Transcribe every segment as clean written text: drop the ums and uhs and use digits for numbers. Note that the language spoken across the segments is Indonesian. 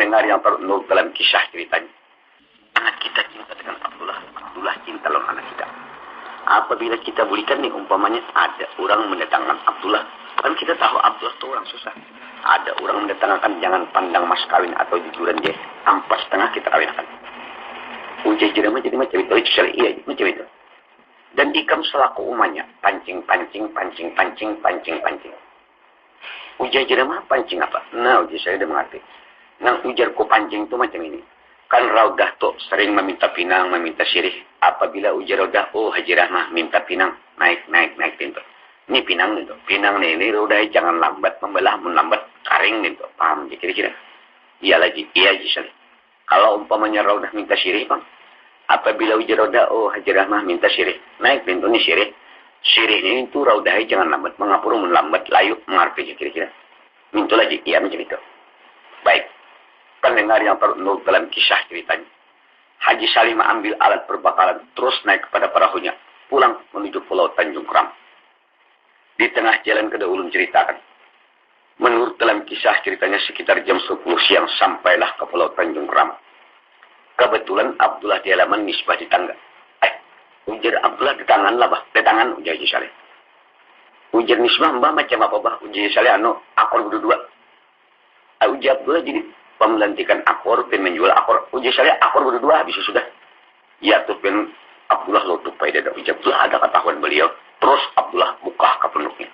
Pendengar yang ternur dalam kisah ceritanya. Anak kita cinta dengan Abdullah. Abdullah cinta dengan anak kita. Apabila kita berikan nih umpamanya ada orang mendatangkan Abdullah. Kan kita tahu Abdullah itu orang susah. Ada orang mendatangkan jangan pandang mas kawin atau jujuran dia. Ampas setengah kita kawinkan. Ujai jerama jadi macam itu. Itu syari iya macam itu. Dan ikam selaku umanya. Pancing. Ujai jerama pancing apa? Nah ujai saya udah mengerti. Nah ujar ko pancing itu macam ini. Kan Raudah tuh sering meminta pinang, meminta sirih. Apabila ujar Raudah, oh Haji Rahmah minta pinang. Naik pintu. Ini pinang itu. Pinang ini Raudah jangan lambat membelah, melambat karing itu. Paham kira-kira? Iya Haji Salih. Kalau umpamanya Raudah minta sirih, Bang. Apabila ujar Raudah, oh Haji Rahmah minta sirih. Naik pintu ini sirih. Sirih ini itu Raudah jangan lambat. Mengapuru melambat, layu, mengarpi kira-kira. Mintu lagi, iya macam itu. Baik. Pendengar yang ternur dalam kisah ceritanya. Haji Salih mengambil alat perbakaran terus naik kepada perahunya. Pulang menuju Pulau Tanjung Kram. Di tengah jalan kedua ulun ceritakan. Menurut dalam kisah ceritanya sekitar jam 10 siang sampailah ke Pulau Tanjung Kram. Kebetulan Abdullah di halaman nisbah di tangga. Ujar Abdullah di tangan lah bah. Di tangan ujar Haji Salih. Ujar nisbah mbah macam apa bah. Ujar Haji Salih akor berdua. Ujar Abdullah jadi melantikan akor, menjual akor. Uji saya akor berdua habis sudah. Ya tuh Abdullah lo tupai dada. Uji Abdullah ada ketahuan beliau. Terus Abdullah buka ke penuknya.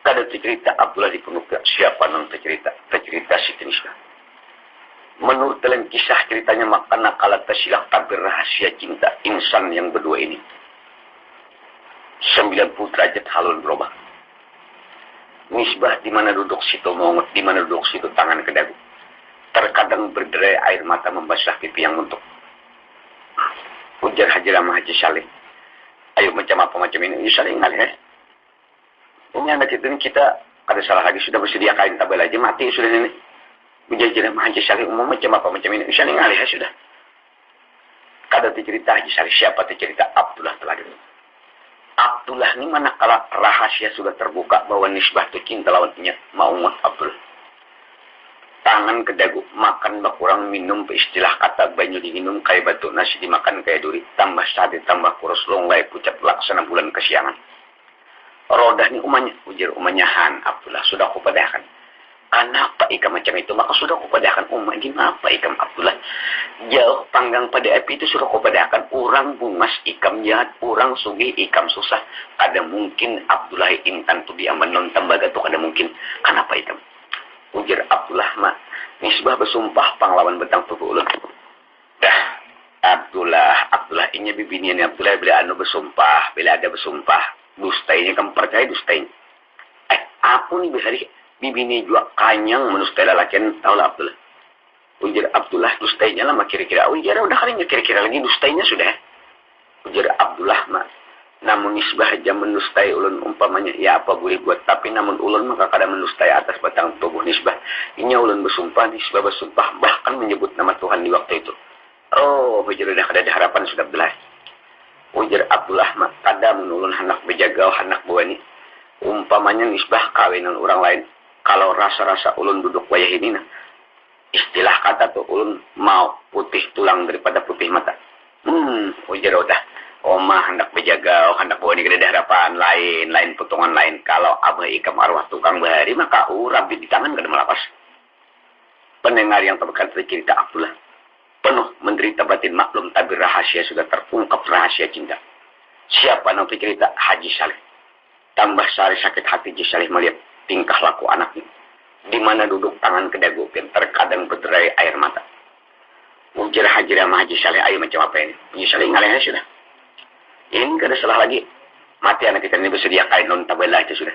Kada cerita Abdullah di penuknya. Siapa yang tercerita? Tercerita Siti Nisbah. Menurut dalam kisah ceritanya makna kala tersilap tabir rahasia cinta insan yang berdua ini. 90 derajat halun berubah. Nisbah di mana duduk situ mongot, di mana duduk situ tangan ke dagu. Terkadang berderai air mata membasah pipi yang untuk. Ujar Haji Rahmah Haji Salih. Ayo macam apa macam ini. Haji Salih ngalih. Ini anak itu kita kada salah lagi sudah bersedia kain tabel aja mati sudah ini. Ujar Haji Rahmah Haji Salih umum macam apa macam ini. Haji Salih ngalih sudah. Kada cerita Haji Salih siapa cerita Abdullah teladan. Abdullah ini manakala rahasia sudah terbuka bahwa nisbah itu cinta lawannya mau Abdullah. Tangan ke dagu, makan bakurang minum istilah kata banyu diminum kayak batu nasi dimakan kayak duri tambah sate tambah kurus longlai pucat laksana bulan kesiangan. Rodah ni umanya ujar umanya Han Abdullah sudah kupadahkan. Kenapa ikam macam itu? Maka sudah kupadahkan umah gimana ikam Abdullah? Jauh panggang pada api itu sudah kupadahkan orang bungas ikam jahat, orang sugih ikam susah. Ada mungkin Abdullah intan tu dia menon tembaga tu ada mungkin. Kenapa ikam? Ujar Abdullah mah nisbah bersumpah panglawan betang tubuh ulun. Dah Abdullah ini bibinian Abdullah bila anu bersumpah, bila ada bersumpah dustainya kamu percaya dustainya. Aku nih bisa bibini juga kanyang menustai lalakian tahu lah Abdullah. Ujar Abdullah dustainya lah kira-kira. Ujar udah kalinya kira-kira lagi dustainya sudah. Ujar Abdullah mah namun nisbah aja menustai ulun umpamanya ya apa boleh buat tapi namun ulun maka kada menustai atas batang tubuh nisbah ini ulun bersumpah nisbah bersumpah bahkan menyebut nama Tuhan di waktu itu. Oh ujar udah kada ada harapan sudah belas. Ujar Abdullah mah kada menulun hendak berjaga hendak buani umpamanya nisbah kawinan orang lain kalau rasa-rasa ulun duduk wayah ini nah istilah kata tuh ulun mau putih tulang daripada putih mata. Ujar udah Oma hendak berjaga, hendak bawa ni kada harapan lain potongan lain. Kalau abah ikam arwah tukang bahari, maka rabi di tangan kada melapas. Pendengar yang terkait cerita Abdullah penuh menderita batin maklum tabir rahasia sudah terungkap rahasia cinta. Siapa yang cerita Haji Salih. Tambah sehari sakit hati Haji Salih melihat tingkah laku anaknya. Di mana duduk tangan ke dagu, terkadang berderai air mata. Ujar Haji Rahmah Haji Salih, ayo macam apa ini? Haji Salih ngalihnya sudah. Ini kada salah lagi. Mati anak kita ini bersedia kain non tabela itu sudah.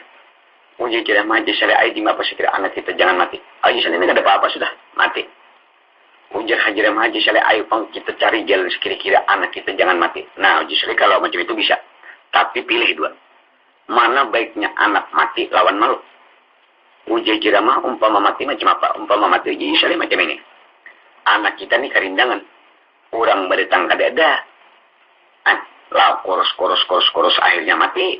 Uji kira mati saya ai di apa sekira anak kita jangan mati. Ayo sana ini kada apa-apa sudah mati. Ujar Haji Haji saya ayo pang kita cari jalan sekira-kira anak kita jangan mati. Nah uji saya kalau macam itu bisa. Tapi pilih dua. Mana baiknya anak mati lawan malu. Uji kira mah umpama mati macam apa? Umpama mati uji saya macam ini. Anak kita ni karindangan. Orang berdatang kada ada. Lah koros akhirnya mati.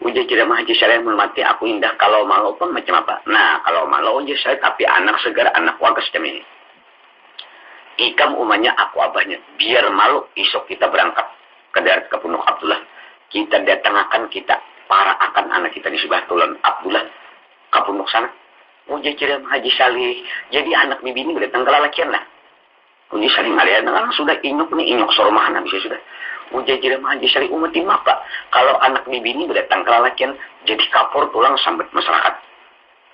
Ujar tidak mah Haji Saleh mati aku indah kalau malu pun macam apa. Nah kalau malu Haji Saleh tapi anak segar anak warga semacam ini. Ikam umanya aku abahnya. Biar malu isok kita berangkat ke darat ke Pondok Abdullah. Kita datangkan kita para akan anak kita di sebelah Tulan Abdullah ke Pondok sana. Ujar tidak mah Haji Saleh. Jadi anak bibi ini datang ke lalakian lah. Uji saling ngalian dengan sudah inyuk nih inyuk sormahan bisa sudah. Uji jadi mah saling umatin apa? Kalau anak bibi ini datang ke lalakian jadi kapur tulang sambat masyarakat.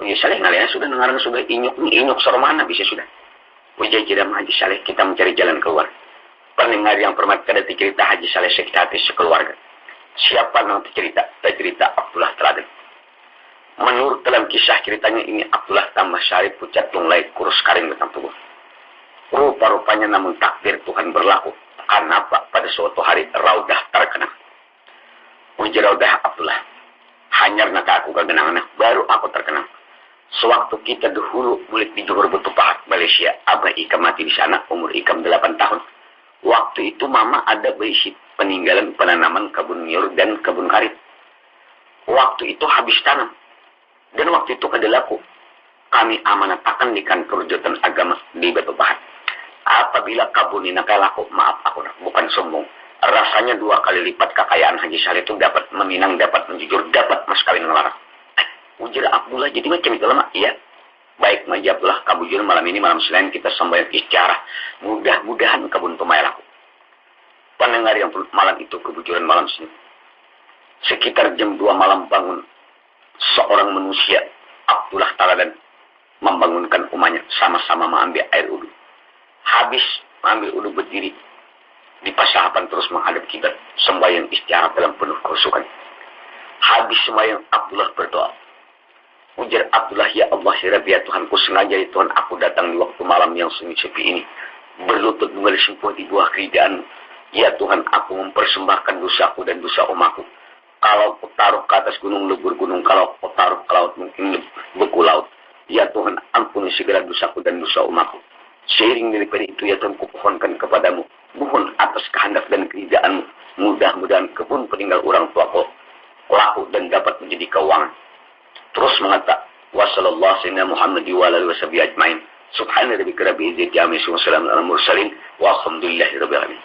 Uji saling ngalian sudah dengaran sudah inyuk nih inyuk sormahan bisa sudah. Uji jadi mah Haji Saleh kita mencari jalan keluar. Pendengar yang hormat kada cerita Haji Saleh sakit hati sekeluarga. Siapa nanti cerita? Cerita Abdullah Teladan. Menurut dalam kisah ceritanya ini Abdullah tambah syarif pucat tunglai kurus karing betang tubuh. Rupa-rupanya namun takdir Tuhan berlaku. Kenapa pada suatu hari Raudah terkenang. Ujar Raudah Abdullah. Hanyar naka aku kegenangan baru aku terkenang. Sewaktu kita dahulu mulit di Johor Betupahat, Malaysia. Abah Ikam mati di sana umur Ikam 8 tahun. Waktu itu mama ada berisi peninggalan penanaman kebun nyur dan kebun karet. Waktu itu habis tanam. Dan waktu itu kedelaku. Kami amanatakan di kantor Jurusan Agama di Betupahat. Apabila kabunina laku, maaf aku bukan sombong. Rasanya 2 kali lipat kekayaan Haji Saleh itu dapat meminang, dapat menjujur, dapat mas kawin ngelarang. Ujar Abdullah jadi macam itu lama. Iya. Baik Maji Abdullah kabujur malam ini malam selain kita sembahyang istiarah. Mudah-mudahan kabun tumai laku. Pendengar yang malam itu kebujuran malam sini. Sekitar jam 2 malam bangun seorang manusia Abdullah Teladan membangunkan umatnya sama-sama mengambil air wudhu. Habis mengambil wudhu berdiri di pasahapan terus menghadap kiblat sembahyang istiarah dalam penuh kerusukan. Habis sembahyang Abdullah berdoa. Ujar Abdullah, ya Allah ya Rabbi ya Tuhanku, sengaja ya Tuhan aku datang di waktu malam yang sunyi sepi ini berlutut mengalih sempuh di buah keridaan. Ya Tuhan aku mempersembahkan dosaku dan dosa umatku. Kalau aku taruh ke atas gunung lebur gunung, kalau aku taruh ke laut mungkin beku laut. Ya Tuhan ampuni segala dosaku dan dosa umatku. Seiring daripada itu ya Tuhan kupohonkan kepadamu. Mohon atas kehendak dan keridaanmu. Mudah-mudahan kebun peninggal orang tuaku laku dan dapat menjadi keuangan. Terus mengata wasallallahu sayyidina Muhammad wa alihi washabihi ajmain. Subhana rabbika rabbil izzati amma yasifun wa salamun alal mursalin walhamdulillahi rabbil alamin.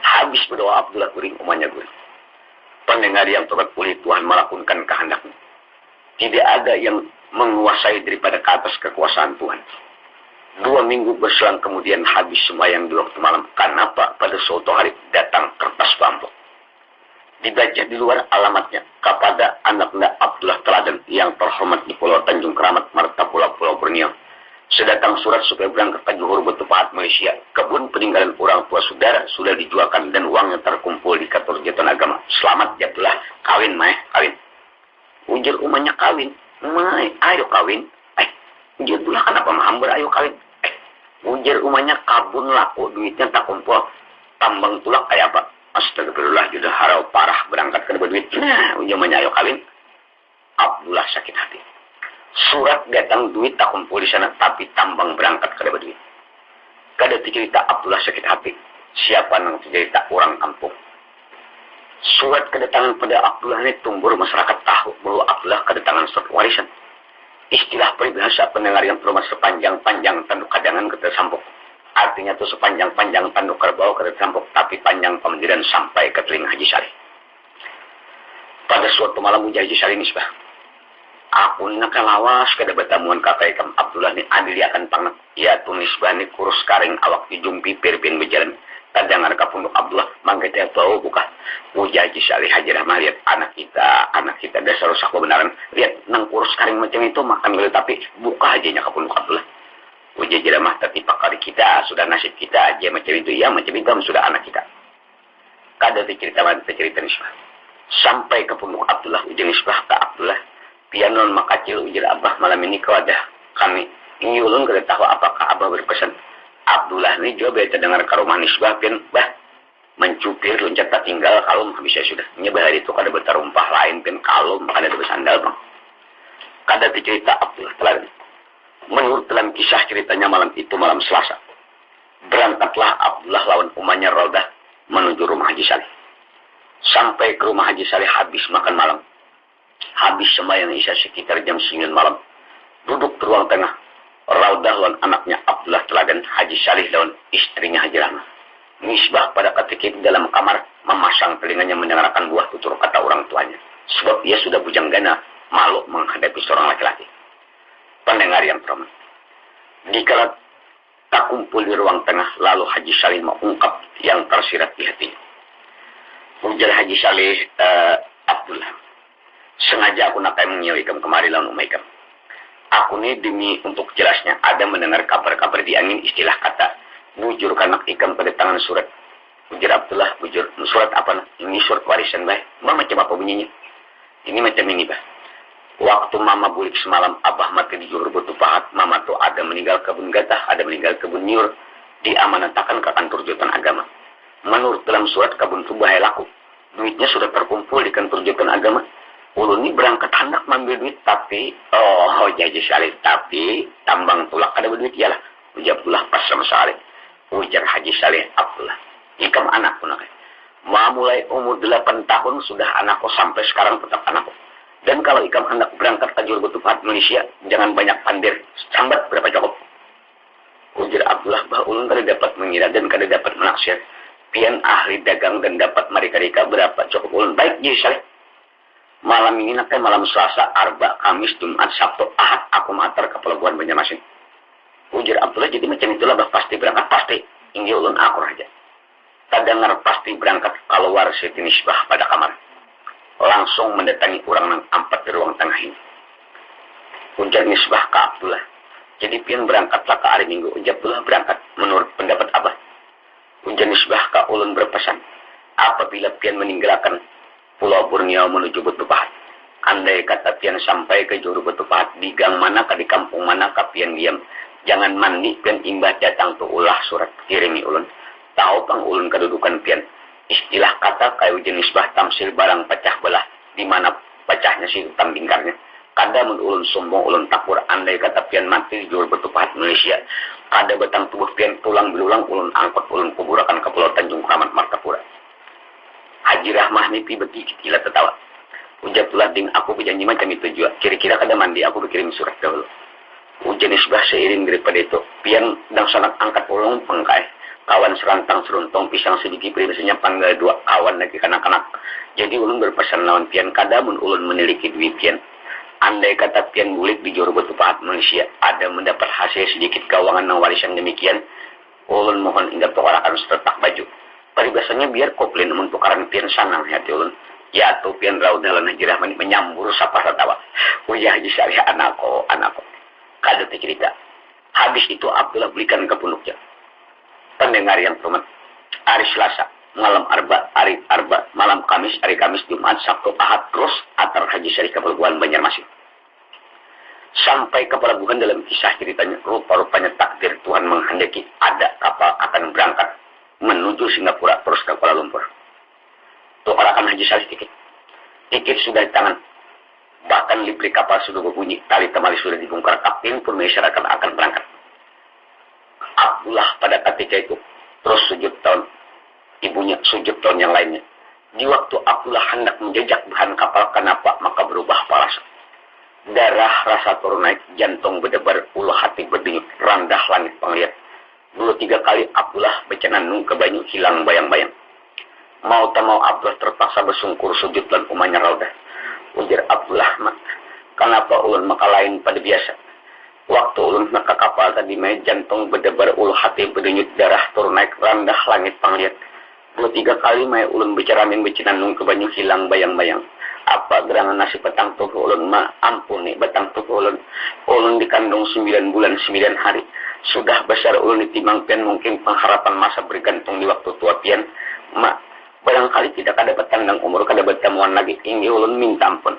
Habis berdoa Abdullah kuring umatnya kuring. Pendengar yang turut pulih Tuhan melakukan kehendaknya. Tidak ada yang menguasai daripada ke atas kekuasaan Tuhan. 2 minggu berselang kemudian habis sembahyang di waktu malam. Kenapa pada suatu hari datang kertas pampuk. Dibaca di luar alamatnya kepada anaknya Abdullah Teladan yang terhormat di Pulau Tanjung Keramat, Marta Pulau Borneo. Sedatang surat supaya berangkat ke Johor Betupahat, Malaysia. Kebun peninggalan orang tua saudara sudah dijualkan dan uangnya terkumpul di kantor Jurusan Agama. Selamat Abdullah, kawin Mae, kawin. Ujar umahnya kawin. Mae, ayo kawin. Ujar Abdullah kenapa mahamber ayo kawin. Ujar umahnya kabun laku duitnya tak kumpul. Tambang tulak kayak apa? Astagfirullah sudah harau parah berangkat ke duit. Nah, ujar umahnya ayo kawin. Abdullah sakit hati. Surat datang duit tak kumpul di sana tapi tambang berangkat ke duit. Kada cerita Abdullah sakit hati. Siapa yang cerita orang kampung. Surat kedatangan pada Abdullah ini tumbuh masyarakat tahu bahwa Abdullah kedatangan surat warisan. Istilah peribahasa pendengar yang terlalu sepanjang-panjang tanduk kadangan kita sampuk. Artinya itu sepanjang-panjang tanduk kerbau kita sampuk, tapi panjang pemendirian sampai ke telinga Haji Saleh. Pada suatu malam ujar Haji Saleh nisbah. Aku nak lawas kada bertamuan kakak Ikam Abdullah ni adil akan pangnak. Ya tunisbah ni kurus karing awak dijumpi pirpin berjalan. Kadangan ke Pondok Abdullah mangga dia tahu buka. Ujar Haji Saleh Haji Rahmah lihat anak kita dasar rusak kebenaran. Lihat nang kurus karing macam itu makan gede tapi buka aja ke Pondok Abdullah. Ujar Haji Rahmah tapi pakar kita sudah nasib kita aja macam itu ya macam itu sudah anak kita. Kada cerita nisbah. Sampai ke Pondok Abdullah ujar nisbah ke Abdullah. Pianon makacil ujar Abah malam ini kau ada kami. Ini ulun kada tahu apakah Abah berpesan. Abdullah ini juga beta dengar ke rumah nisbah pian bah mencupir loncat tak tinggal kalau bisa sudah nyebah hari itu kada bertarumpah lain pian kalau kada ada bersandal bang. Kada cerita Abdullah Teladan. Menurut dalam kisah ceritanya malam itu malam Selasa. Berangkatlah Abdullah lawan umatnya Raudah menuju rumah Haji Saleh. Sampai ke rumah Haji Saleh habis makan malam. Habis sembahyang isya sekitar jam 9 malam. Duduk di ruang tengah. Raudah lawan anaknya Abdullah Teladan, Haji Saleh lawan istrinya Haji Rahmah. Misbah pada ketika dalam kamar memasang telinganya mendengarkan buah tutur kata orang tuanya. Sebab ia sudah bujanggana, malu menghadapi seorang laki-laki. Pendengar yang terhormat. Dikala tak kumpul di ruang tengah, lalu Haji Saleh mengungkap yang tersirat di hatinya. Ujar Haji Saleh, Abdullah, sengaja aku nak mengiau ikam kemari lawan umai ikam. Aku ini demi untuk jelasnya ada mendengar kabar-kabar di angin istilah kata bujur kanak ikam pada tangan surat. Ujar Abdullah, bujur surat apa? Ini surat warisan bah. Macam apa bunyinya? Ini macam ini bah. Waktu mama bulik semalam, abah mati di Johor Batu Pahat. Mama tuh ada meninggal kebun gatah, ada meninggal kebun nyur. Diamanatakan ke kantor jutaan agama. Menurut dalam surat kebun tuh bahaya laku. Duitnya sudah terkumpul di kantor jutaan agama. Ulun ini berangkat hendak mengambil duit, tapi Haji Saleh, tapi tambang tulak ada duit ialah. Ujar Abdullah pas sama Saleh. Ujar Haji Saleh, Abdullah, ikam anakku nak. Mulai umur 8 tahun sudah anakku sampai sekarang tetap anakku. Dan kalau ikam hendak berangkat ke Johor Batu Pahat Malaysia, jangan banyak pandir, sambat berapa cukup. Ujar Abdullah, bah ulun kada dapat mengira dan kada dapat menaksir. Pian ahli dagang dan dapat mereka-reka berapa cukup ulun. Baik, Haji Saleh. Malam ini nak malam Selasa, Arba, Kamis, Jumat, Sabtu, Ahad, aku matar ke Pelabuhan Banjarmasin. Ujar Abdullah, jadi macam itulah bah pasti berangkat, pasti. Ini ulun akur aja. Tak dengar pasti berangkat keluar Siti Nisbah pada kamar. Langsung mendatangi orang yang ampat di ruang tengah ini. Ujar Nisbah ke Abdullah. Jadi pian berangkatlah ke hari Minggu. Ujar Abdullah berangkat menurut pendapat Abah. Ujar Nisbah ke ulun berpesan. Apabila pian meninggalkan Pulau Borneo menuju Batu Pahat. Andai kata pian sampai ke Johor Batu Pahat, di gang manakah, di kampung manakah pian diam. Jangan mandi pian imbah datang tu ulah surat kirimi ulun. Tahu pang ulun kedudukan pian. Istilah kata kayu jenis bah tamsil barang pecah belah. Di mana pecahnya si utang bingkarnya. Kada mun ulun sombong ulun takur. Andai kata pian mati di Johor Batu Pahat Malaysia. Kada batang tubuh pian tulang belulang ulun angkut ulun kuburakan ke Pulau Tanjung Keramat Martapura. Haji Rahmah ni tiba-tiba gila tertawa. Ujar Abdullah, ding aku berjanji macam itu juga. Kira-kira kada mandi aku berkirim surat dahulu. Ujar Nisbah seiring daripada itu. Pian dan sanak angkat ulung pengkai. Kawan serantang seruntong pisang sedikit biasanya panggil 2 kawan lagi kanak-kanak. Jadi ulun berpesan lawan pian kada mun ulun memiliki duit pian. Andai kata pian bulik di Johor Batu Pahat Malaysia ada mendapat hasil sedikit keuangan yang warisan demikian. Ulun mohon ingat tukarakan setetak baju. Paribasanya biar koplin mentukaran pian sanang hati ulun. Ya tuh pian raudalan Haji Rahman menyambur sapa ratawa. Uya Haji Saleh anakku. Kada cerita. Habis itu Abdullah belikan ke punuknya. Pendengar yang terhormat. Hari Selasa, malam Arba, hari Arba, malam Kamis, hari Kamis, Jumat, Sabtu, Ahad, terus atar Haji Saleh ke Pelabuhan Banjarmasin. Sampai ke pelabuhan dalam kisah ceritanya, rupa-rupanya takdir Tuhan menghendaki ada kapal akan berangkat menuju Singapura terus ke Kuala Lumpur. Tukarakan Haji Saleh tiket. Tiket sudah di tangan. Bahkan libri kapal sudah berbunyi. Tali temali sudah dibongkar. Kapten pun mengisyaratkan akan berangkat. Abdullah pada ketika itu terus sujud tahun. Ibunya sujud tahun yang lainnya. Di waktu Abdullah hendak menjejak bahan kapal kenapa maka berubah palas. Darah rasa turun naik. Jantung berdebar. Ulu hati berdenyut. Randah langit penglihat. 2-3 kali Abdullah bercenandung ke banyu hilang bayang-bayang. Mau tak mau Abdullah terpaksa bersungkur sujud dan umanya raudah. Ujar Abdullah, mak, kenapa ulun maka lain pada biasa? Waktu ulun maka kapal tadi main jantung berdebar ulu hati berdenyut darah turun naik rendah langit panglihat. 2-3 kali main ulun berceramin bercenandung ke banyu hilang bayang-bayang. Apa gerangan nasi petang tubuh ulun ma ampuni betang tubuh ulun. Ulun dikandung 9 bulan 9 hari. Sudah besar ulun ditimbang pian mungkin pengharapan masa bergantung di waktu tua pian. Ma, barangkali tidak ada petandang umur kada bertemuan lagi. Ini ulun minta ampun.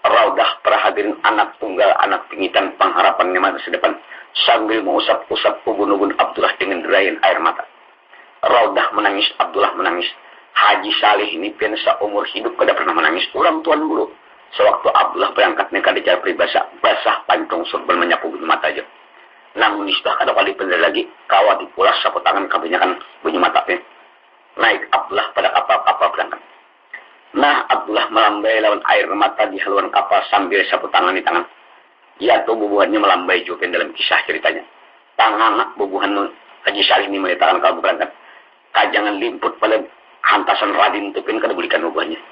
Raudah para hadirin anak tunggal anak pingitan pengharapan masa depan. Sambil mengusap-usap ubun-ubun Abdullah dengan derayan air mata. Raudah menangis, Abdullah menangis. Haji Saleh ini pian seumur hidup kada pernah menangis. Ulang tuan dulu. Sewaktu Abdullah berangkat ni kada cara peribasa. Basah pancung surban menyapu bunyi mata aja. Namun Nisbah kada kali bener lagi. Kawat dipulas sapu tangan kebanyakan bunyi mata pian. Naik Abdullah pada kapal-kapal berangkat. Nah, Abdullah melambai lawan air mata di haluan kapal sambil sapu tangan di tangan. Ya, tuh bubuhannya melambai juga dalam kisah ceritanya. Tangan bubuhan Haji Salih ini menetapkan kalau berangkat. Kajangan limput pada hantasan Radin tupin kada belikan bubuhannya.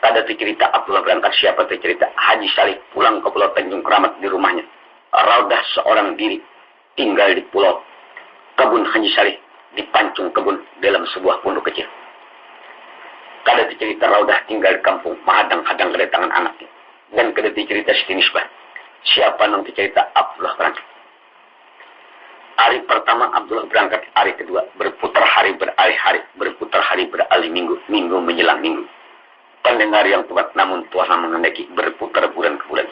Tada cerita Abdullah berangkat siapa cerita Haji Salih pulang ke Pulau Tanjung Keramat di rumahnya. Raudah seorang diri tinggal di pulau. Kebun Haji Salih dipancung kebun dalam sebuah pondok kecil. Kada cerita Raudah tinggal di kampung menghadang-hadang kedatangan anaknya. Dan kada cerita Siti Nisbah. Siapa nanti cerita Abdullah berangkat. Hari pertama Abdullah berangkat, hari kedua berputar hari beralih-hari, berputar hari beralih minggu, minggu menjelang minggu. Pendengar yang kuat namun Tuhan mengendaki berputar bulan ke bulan.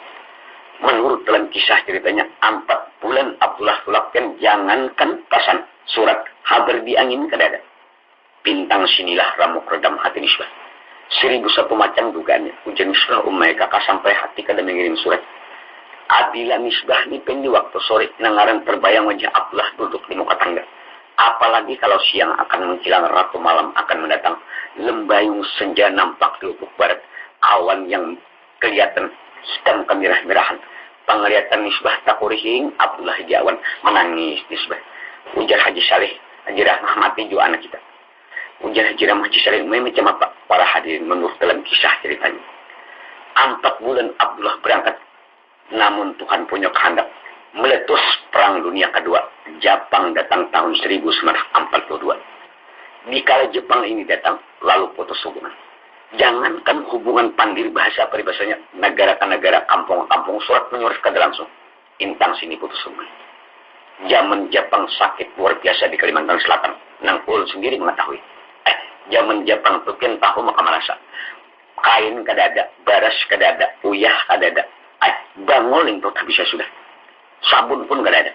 Menurut dalam kisah ceritanya 4 bulan Abdullah tulakkan jangankan pesan surat haber di angin kada ada. Bintang sinilah ramuk redam hati Nisbah. 1001 macam dugaannya. Ujian Nisbah umai kakak sampai hati kada mengirim surat. Adila Misbah ni di waktu sore nangaran terbayang wajah Abdullah duduk di muka tangga. Apalagi kalau siang akan menjelang ratu malam akan mendatang. Lembayung senja nampak di ufuk barat. Awan yang kelihatan sedang kemirah-mirahan. Penglihatan Misbah takurihing Abdullah di awan menangis Misbah. Ujar Haji Saleh, Haji Rahmah mati juga anak kita. Ujar Haji Rahmah Haji Saleh macam apa para hadirin menurut dalam kisah ceritanya. 4 bulan Abdullah berangkat. Namun Tuhan punya kehendak meletus perang dunia kedua. Jepang datang tahun 1942. Dikala Jepang ini datang, lalu putus hubungan. Jangankan hubungan pandir bahasa peribahasanya, negara ke negara, kampung ke kampung, surat menyurat kada langsung. Intang sini putus hubungan. Zaman Jepang sakit luar biasa di Kalimantan Selatan. Nang ulun sendiri mengetahui. Zaman Jepang tuh kan tahu maka merasa. Kain kada ada, baras kada ada, uyah kada ada. Bangol itu tak bisa sudah. Sabun pun gak ada.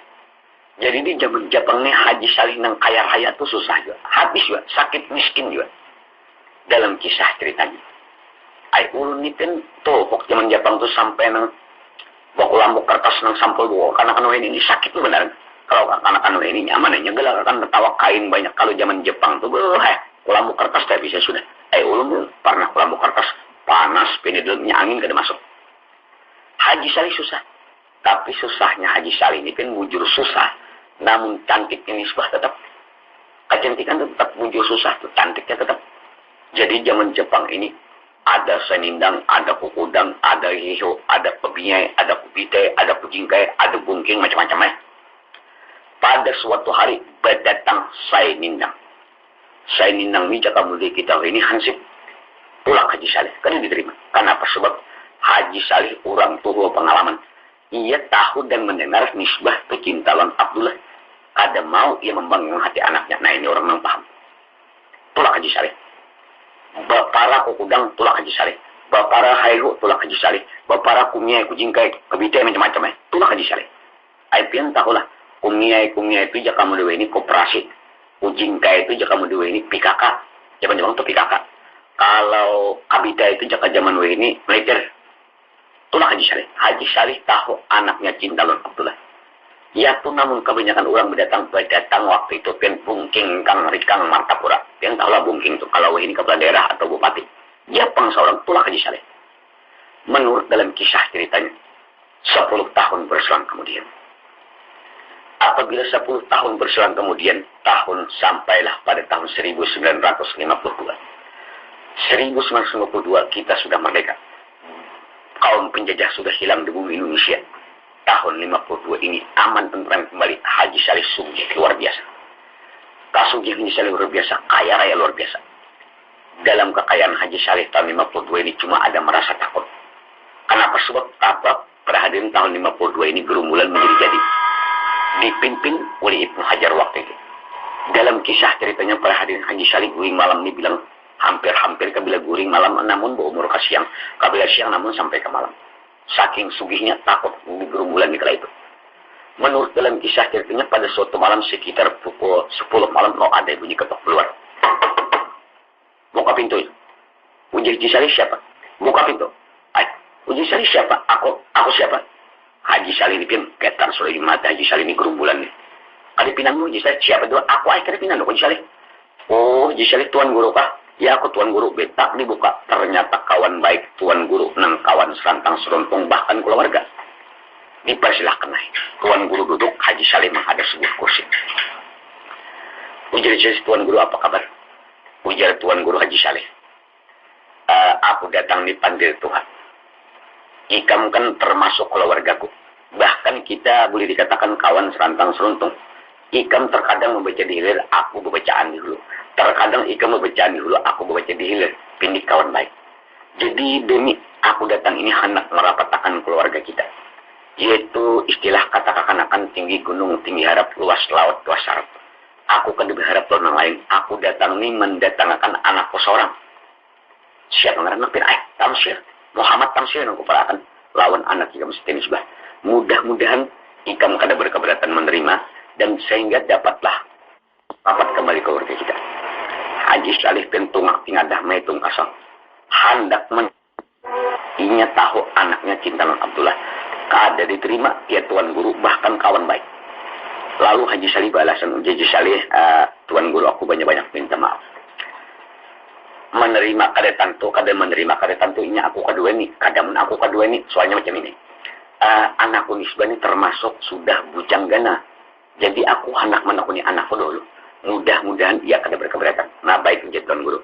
Jadi di zaman Jepang ini Haji Salih nang kaya raya tuh susah juga. Habis juga. Sakit miskin juga. Dalam kisah ceritanya. Ulun ini kan tuh waktu zaman Jepang tuh sampai nang baku lampu kertas nang sampul buah. Karena ini sakit tuh benar. Kalau anak-anak ini nyaman aja. Gelak kan tertawa kain banyak. Kalau zaman Jepang tuh lampu kertas tak bisa sudah. Ulun pernah lampu kertas panas. Penidulnya angin kada masuk. Haji Salih susah. Tapi susahnya Haji Salih ini kan wujud susah. Namun cantiknya Nisbah tetap. Kecantikan tetap wujud susah. Cantiknya tetap. Jadi zaman Jepang ini ada senindang, ada kukudang, ada hiho, ada pebinyai, ada kupite, ada pujingkai, ada bungking, macam-macam ya. Pada suatu hari berdatang senindang. Senindang ini jika mulai kita ini hansip. Pulang Haji Salih. Kan diterima. Kenapa? Sebab Haji Salih orang tua pengalaman. Ia tahu dan mendengar Nisbah pecintaan Abdullah. Ada mau ia membangun hati anaknya. Nah ini orang yang paham. Tulak Haji Salih. Bapara kukudang tulak Haji Salih. Bapara haihu tulak Haji Salih. Bapara kumiyai kujingkai kebitai macam-macam ya. Tulak Haji Salih. Aipian tahulah. Kumiyai itu jika kamu dewa ini koperasi. Kujingkai itu jika kamu dewa ini PKK. Zaman-zaman itu PKK. Kalau kabita itu jika zaman ini militer. Itulah Haji Salih. Haji Salih tahu anaknya cinta lawan Abdullah. Ya tuh namun kebanyakan orang berdatang waktu itu kan bungking kang rikang martapura. Yang tahulah bungking itu kalau ini kepala daerah atau bupati. Jepang seorang itulah Haji Salih. Menurut dalam kisah ceritanya 10 tahun berselang kemudian. Apabila 10 tahun berselang kemudian tahun sampailah pada tahun 1952. 1952 kita sudah merdeka. Kaum penjajah sudah hilang di bumi Indonesia. Tahun 52 ini aman tentram kembali. Haji Salih sugih luar biasa. Kasugih Haji Salih luar biasa. Kaya raya luar biasa. Dalam kekayaan Haji Salih tahun 52 ini cuma ada merasa takut. Kenapa? Sebab pada hadirin tahun 52 ini gerombolan menjadi jadi. Dipimpin oleh Ibnu Hajar waktu itu. Dalam kisah ceritanya pada hadirin Haji Salih guring malam ini bilang hampir-hampir kabila guring malam namun berumur ke siang. Kabila siang namun sampai ke malam. Saking sugihnya takut di gerombolan di kala itu. Menurut dalam kisah ceritanya pada suatu malam sekitar pukul 10 malam ada bunyi ketok keluar. Buka pintu itu. Uji Haji Salih siapa? Buka pintu. Uji Salih siapa? Aku siapa? Haji Salih ini ketar sudah di mata Haji Salih ini gerombolan nih. Ada pinangmu Haji Salih siapa? Aku kada pinang Haji Salih. Oh Haji Salih tuan guru kah? Ya aku Tuan Guru, betak dibuka. Ternyata kawan baik Tuan Guru, nang kawan serantang seruntung, bahkan keluarga. Dipersilahkan naik. Tuan Guru duduk, Haji Saleh menghadap sebuah kursi. Ujar Tuan Guru, apa kabar? Ujar Tuan Guru Haji Saleh. Aku datang dipanggil Tuhan. Ikam kan termasuk keluargaku. Bahkan kita boleh dikatakan kawan serantang seruntung. Ikam terkadang membaca di hilir, aku bacaan di hulu. Terkadang ikam membacaan di hulu, aku membaca di hilir. Pindik kawan baik. Jadi demi aku datang ini hendak merapatkan keluarga kita. Yaitu istilah kata kekanakan tinggi gunung, tinggi harap, luas laut, luas sarap. Aku kan berharap orang lain. Aku datang ini mendatangkan anakku seorang. Siapa ngaran pin Tamsir. Muhammad Tamsir yang kuparakan lawan anak ikam Siti Nisbah. Mudah-mudahan ikam kada berkeberatan menerima dan sehingga dapatlah dapat kembali ke keluarga kita. Haji Salih tentungak tingadah maitung kasang. Hendak inya tahu anaknya Cintalan Abdullah. Kada diterima ya Tuan Guru bahkan kawan baik. Lalu Haji Salih balasan Haji Salih, Tuan Guru aku banyak-banyak minta maaf. Menerima kada tantu, kada menerima kada tantu inya aku kedua ini, kadamun aku kedua ini, soalnya macam ini. Anakku Nisbah ini termasuk sudah bujang gana. Jadi aku hendak menekuni anakku dulu. Mudah-mudahan ia kada berkeberatan. Nah baik menjadi Tuan Guru.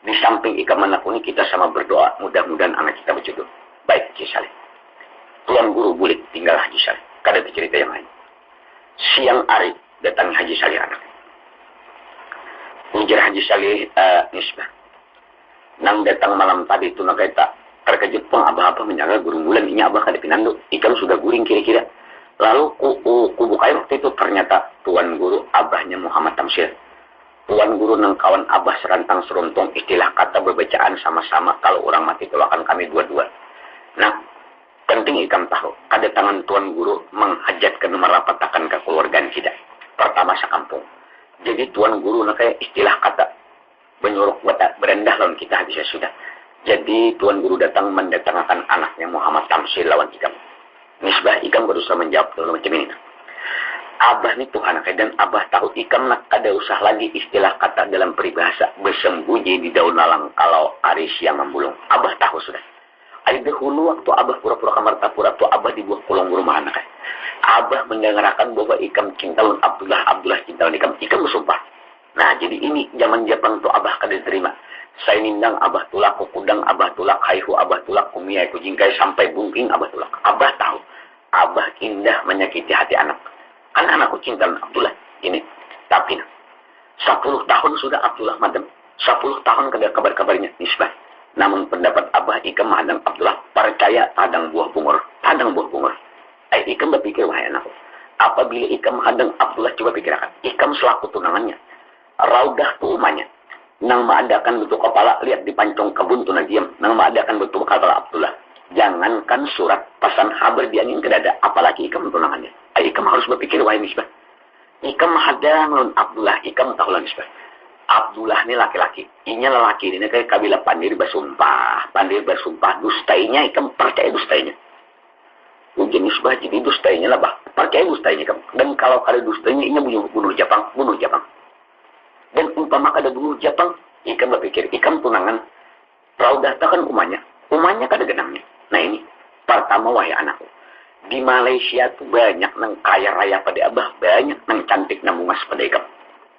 Di samping ikam menekuni kita sama berdoa, mudah-mudahan anak kita berjodoh. Baik Haji Saleh. Tuan Guru boleh tinggal Haji Saleh. Kada cerita yang lain. Siang hari datang Haji Saleh anak. Ujar Haji Saleh Nisbah. Nang datang malam tadi itu nak kita terkejut pun abah-abah menjaga guru bulan ini abah kada pinando. Ikam sudah guring kira-kira. Lalu ku bukai waktu itu ternyata Tuan Guru abahnya Muhammad Tamsir. Tuan Guru nang kawan abah serantang seruntung istilah kata berbacaan sama-sama kalau orang mati tolakan kami dua-dua. Nah, penting ikam tahu kedatangan Tuan Guru menghajatkan merapatkan kekeluargaan kita. Pertama sekampung. Jadi Tuan Guru nak kayak istilah kata menyuruh berendah lawan kita bisa sudah. Jadi Tuan Guru datang mendatangkan anaknya Muhammad Tamsir lawan ikam. Nisbah ikam berusaha menjawab dalam macam ini. Abah ni Tuhan dan abah tahu ikam nak ada usah lagi istilah kata dalam peribahasa bersembunyi di daun lalang kalau hari siang membulung. Abah tahu sudah. Ada dahulu waktu abah pura-pura kamar tapura tu abah di buah kolong rumah anak. Abah mendengarkan bahwa ikam Cintalan Abdullah Cintalan ikam bersumpah. Nah, jadi ini zaman Jepang tu abah kada terima. Saya nindang abah tulak, kudang abah tulak, haihu abah tulak, kumiai kujingkai sampai bungking abah tulak. Abah tahu. Abah indah menyakiti hati anak. Kan anakku Cintalan Abdullah ini. Tapi 10 tahun sudah Abdullah madam. 10 tahun kada kabar-kabarnya Nisbah. Namun pendapat abah ikam madam Abdullah percaya tadang buah bungur. Tadang buah bungur. Ikam berpikir wahai anakku. Apabila ikam hadang Abdullah coba pikirkan. Ikam selaku tunangannya. Raudah tu umanya. Nang maadakan bentuk kepala, lihat di pancong kebun tu diam. Nang maadakan bentuk kepala Abdullah. Jangankan surat pasan haber dia ingin kedada. Apalagi ikam tunangannya. Ikam harus berpikir wahai Nisbah. Ikam hadang lawan Abdullah. Ikam tahu lah Nisbah. Abdullah ni laki-laki. Inya lelaki ini kayak kabilah pandir bersumpah. Pandir bersumpah. Dustainya ikam percaya dustainya. Ujian Nisbah jadi dustainya lah bah. Percaya dustainya ikam. Dan kalau kada dustainya inya bunuh Jepang. Bunuh Jepang. Dan umpama kada bunuh Jepang, ikam berpikir, ikam tunangan. Raudah kan umanya. Umanya kada genangnya. Nah ini, pertama wahai anakku. Di Malaysia tuh banyak nang kaya raya pada abah. Banyak nang cantik nang bungas pada ikam.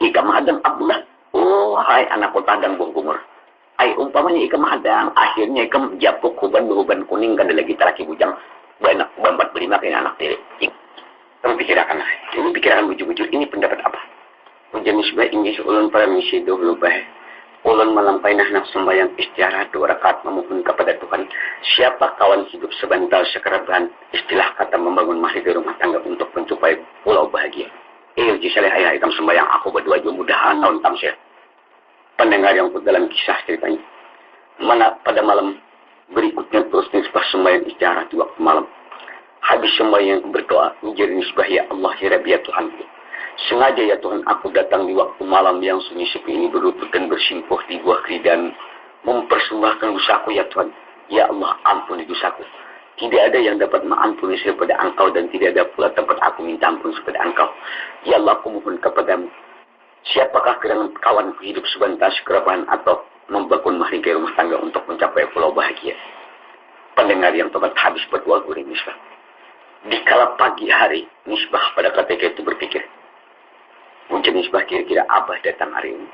Ikam hadang Abdullah. Oh, hai anakku tadang buah bungur. Ay, umpamanya ikam hadang. Akhirnya ikam japuk huban behuban kuning. Kada lagi teraki bujang. Banyak bambat berima kaya anak tiri. Kamu pikirkan. Ini pikirkan bujur-bujur. Ini pendapat apa? Ujian Nisbah inggih ulun para misi dahulu baik. Ulun melampai nak sembahyang istirahat 2 rakaat memohon kepada Tuhan. Siapa kawan hidup sebentar sekerabat istilah kata membangun mahli di rumah tangga untuk mencapai pulau bahagia. Uji Saleh ayah ikam sembahyang aku berdua juga mudahan tahun tamsir. Pendengar yang pun dalam kisah ceritanya. Mana pada malam berikutnya terus Nisbah sembahyang istirahat di waktu malam. Habis sembahyang berdoa menjadi Nisbah ya Allah ya Rabbi ya Tuhan. Sengaja ya Tuhan aku datang di waktu malam yang sunyi sepi ini berlutut dan bersimpuh di buah keridan mempersembahkan dosaku ya Tuhan. Ya Allah ampuni dosaku. Tidak ada yang dapat mengampuni daripada Engkau dan tidak ada pula tempat aku minta ampun daripada Engkau. Ya Allah aku mohon kepadamu. Siapakah gerangan kawan hidup sebentar sekerapan atau membangun mahligai rumah tangga untuk mencapai pulau bahagia. Pendengar yang tepat, habis berdoa gurih Misbah. Di kala pagi hari, Misbah pada ketika itu berpikir, ujian Misbah kira-kira Abah datang hari ini.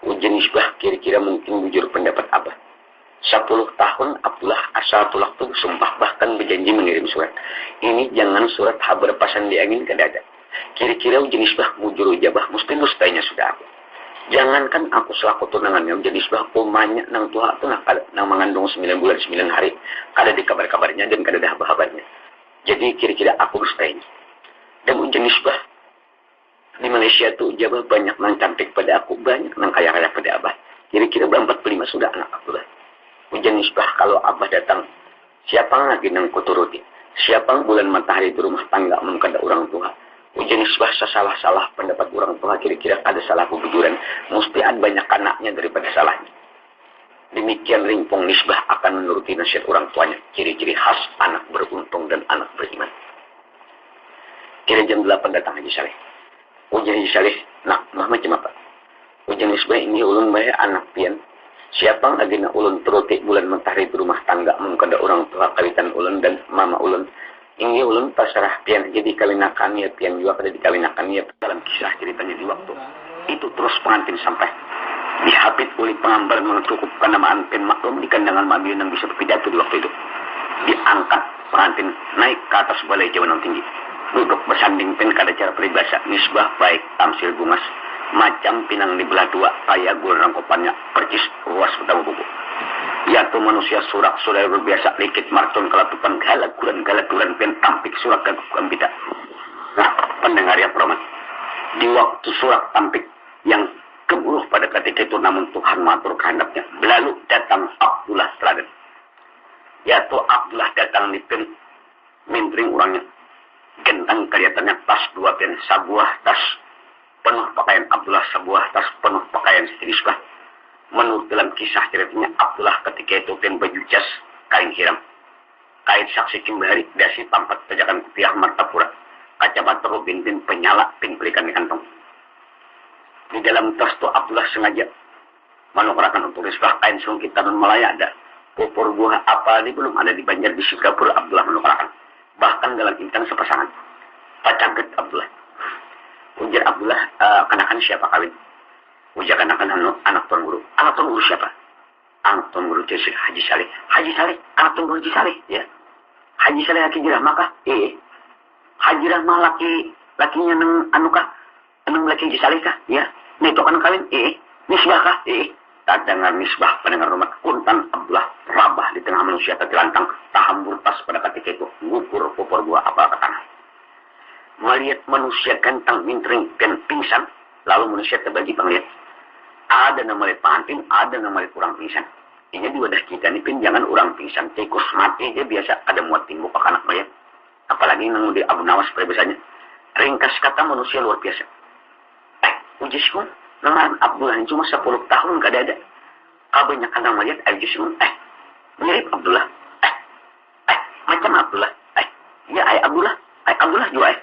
Ujian Misbah kira-kira mungkin jujur pendapat Abah. 10 tahun Abdullah Asaatullah itu sumpah bahkan berjanji mengirim surat. Ini jangan surat habar pasan diangin ke dada. Kira-kira ujian Misbah mujur ujabah mesti dustanya sudah aku. Jangankan aku selaku tunangannya ujian Misbah umanya nang Tuhan itu nang mengandung 9 bulan 9 hari. Kada di kabar-kabarnya dan kada ada habar-habarnya. Jadi kira-kira aku dustanya. Dan ujian Misbah di Malaysia itu ujabah banyak nang cantik pada aku, banyak nang kaya-kaya pada Abah. Kira-kira 45 sudah anak Abdullah. Ujian Misbah kalau Abah datang, siapa lagi nang kuturuti? Siapa bulan matahari di rumah tangga mengkada orang tua? Ujian Misbah salah-salah pendapat orang tua, kira-kira ada salah kebujuran. Mesti ada banyak anaknya daripada salahnya. Demikian ringpong Misbah akan menuruti nasihat orang tuanya. Ciri-ciri khas anak beruntung dan anak beriman. Kira jam 8 datang Haji Saleh. Ujian Haji Saleh, nak, macam apa? Ujian Misbah ini ulun bayar anak pian. Siapa lagi na ulun terutik bulan matahari di rumah tangga mengkada orang tua kalitan ulun dan mama ulun. Ini ulun pasrah pian jadi kalinakan ya pian juga kada dikalinakan ya dalam kisah ceritanya di waktu itu terus pengantin sampai dihapit oleh pengambar mengcukupkan namaan pen maklum di kandangan mabiun yang bisa berpidato di waktu itu. Diangkat pengantin naik ke atas balai jawan yang tinggi. Duduk bersanding pen kada cara peribahasa Misbah baik tamsil bungas macam pinang di belah dua kayak gul rangkupannya percis ruas ketemu buku. Yaitu manusia surak sudah berbiasa likit marton kelatupan galak-gulan pen tampik surak gagukan bida. Nah, pendengar yang hormat, di waktu surak tampik yang keburuh pada ketika itu namun Tuhan matur kehendaknya lalu datang Abdullah teladan. Yaitu Abdullah datang di pen mintring orangnya gentang kelihatannya tas 2 pen sebuah tas penuh pakaian Abdullah, sebuah tas penuh pakaian Siti Misbah. Menurut dalam kisah ceritanya Abdullah ketika itu pen baju jas kain hiram, kain saksi kimbari dasi pampat pejakan putih martapura, kacamata rubin penyala pin berikan di kantong. Di dalam tas itu Abdullah sengaja menukarkan untuk Misbah kain sungkit dan Malaya ada. Pupur buah apa ini belum ada di Banjar di Singapura. Abdullah menukarkan. Bahkan dalam intan sepasangan. Pacaget Abdullah. Ujar Abdullah, kanakan siapa kawin? Ujar kanakan anak tuan guru. Anak tuan guru siapa? Anak tuan guru Haji Saleh. Haji Saleh, anak tuan guru Haji Saleh. Ya. Haji Saleh laki jirah kah? Haji Rahmah lakinya nang anukah? Nang laki Haji Saleh kah? Ya. Nah itu kan kawin? Misbah kah? Tak dengar Misbah pendengar rumah kuntan Abdullah rabah di tengah manusia tergelantang taham murtas pada ketika itu ngukur pupur buah apa ke tanah. Melihat manusia ganteng mintring dan pingsan, lalu manusia terbagi penglihat. Ada nama lihat pengantin, ada nama lihat kurang pingsan. Ini di wadah kita nih pin jangan orang pingsan, tikus mati aja biasa ada muat timbul ke anak mayat. Apalagi nang di Abu Nawas biasanya. Ringkas kata manusia luar biasa. Ujiskun, nang Abdullah ini cuma 10 tahun gak ada. Kebanyakan nama lihat ujiskun, mirip Abdullah. Macam Abdullah. Ya Abdullah. Abdullah juga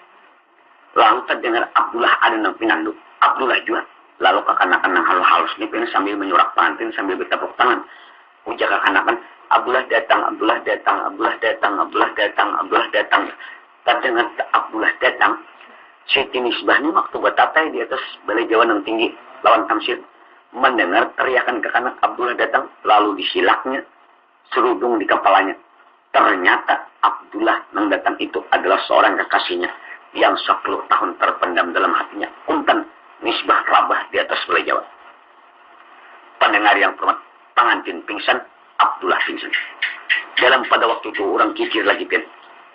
Lalu terdengar Abdullah ada nang pinandu. Abdullah juga. Lalu kekanakan nang halus-halus nih sambil menyurak pengantin sambil bertepuk tangan. Ujar kekanakan, Abdullah datang, Abdullah datang, Abdullah datang, Abdullah datang, Abdullah datang. Terdengar Abdullah datang. Siti Misbah ini waktu bertatai di atas balai jawan yang tinggi lawan tamsil. Mendengar teriakan kekanak Abdullah datang. Lalu disilaknya serudung di kepalanya. Ternyata Abdullah yang datang itu adalah seorang kekasihnya yang 10 tahun terpendam dalam hatinya. Kuntan Misbah rabah di atas balai Jawa. Pendengar yang hormat, pengantin pingsan, Abdullah pingsan. Dalam pada waktu itu orang kikir lagi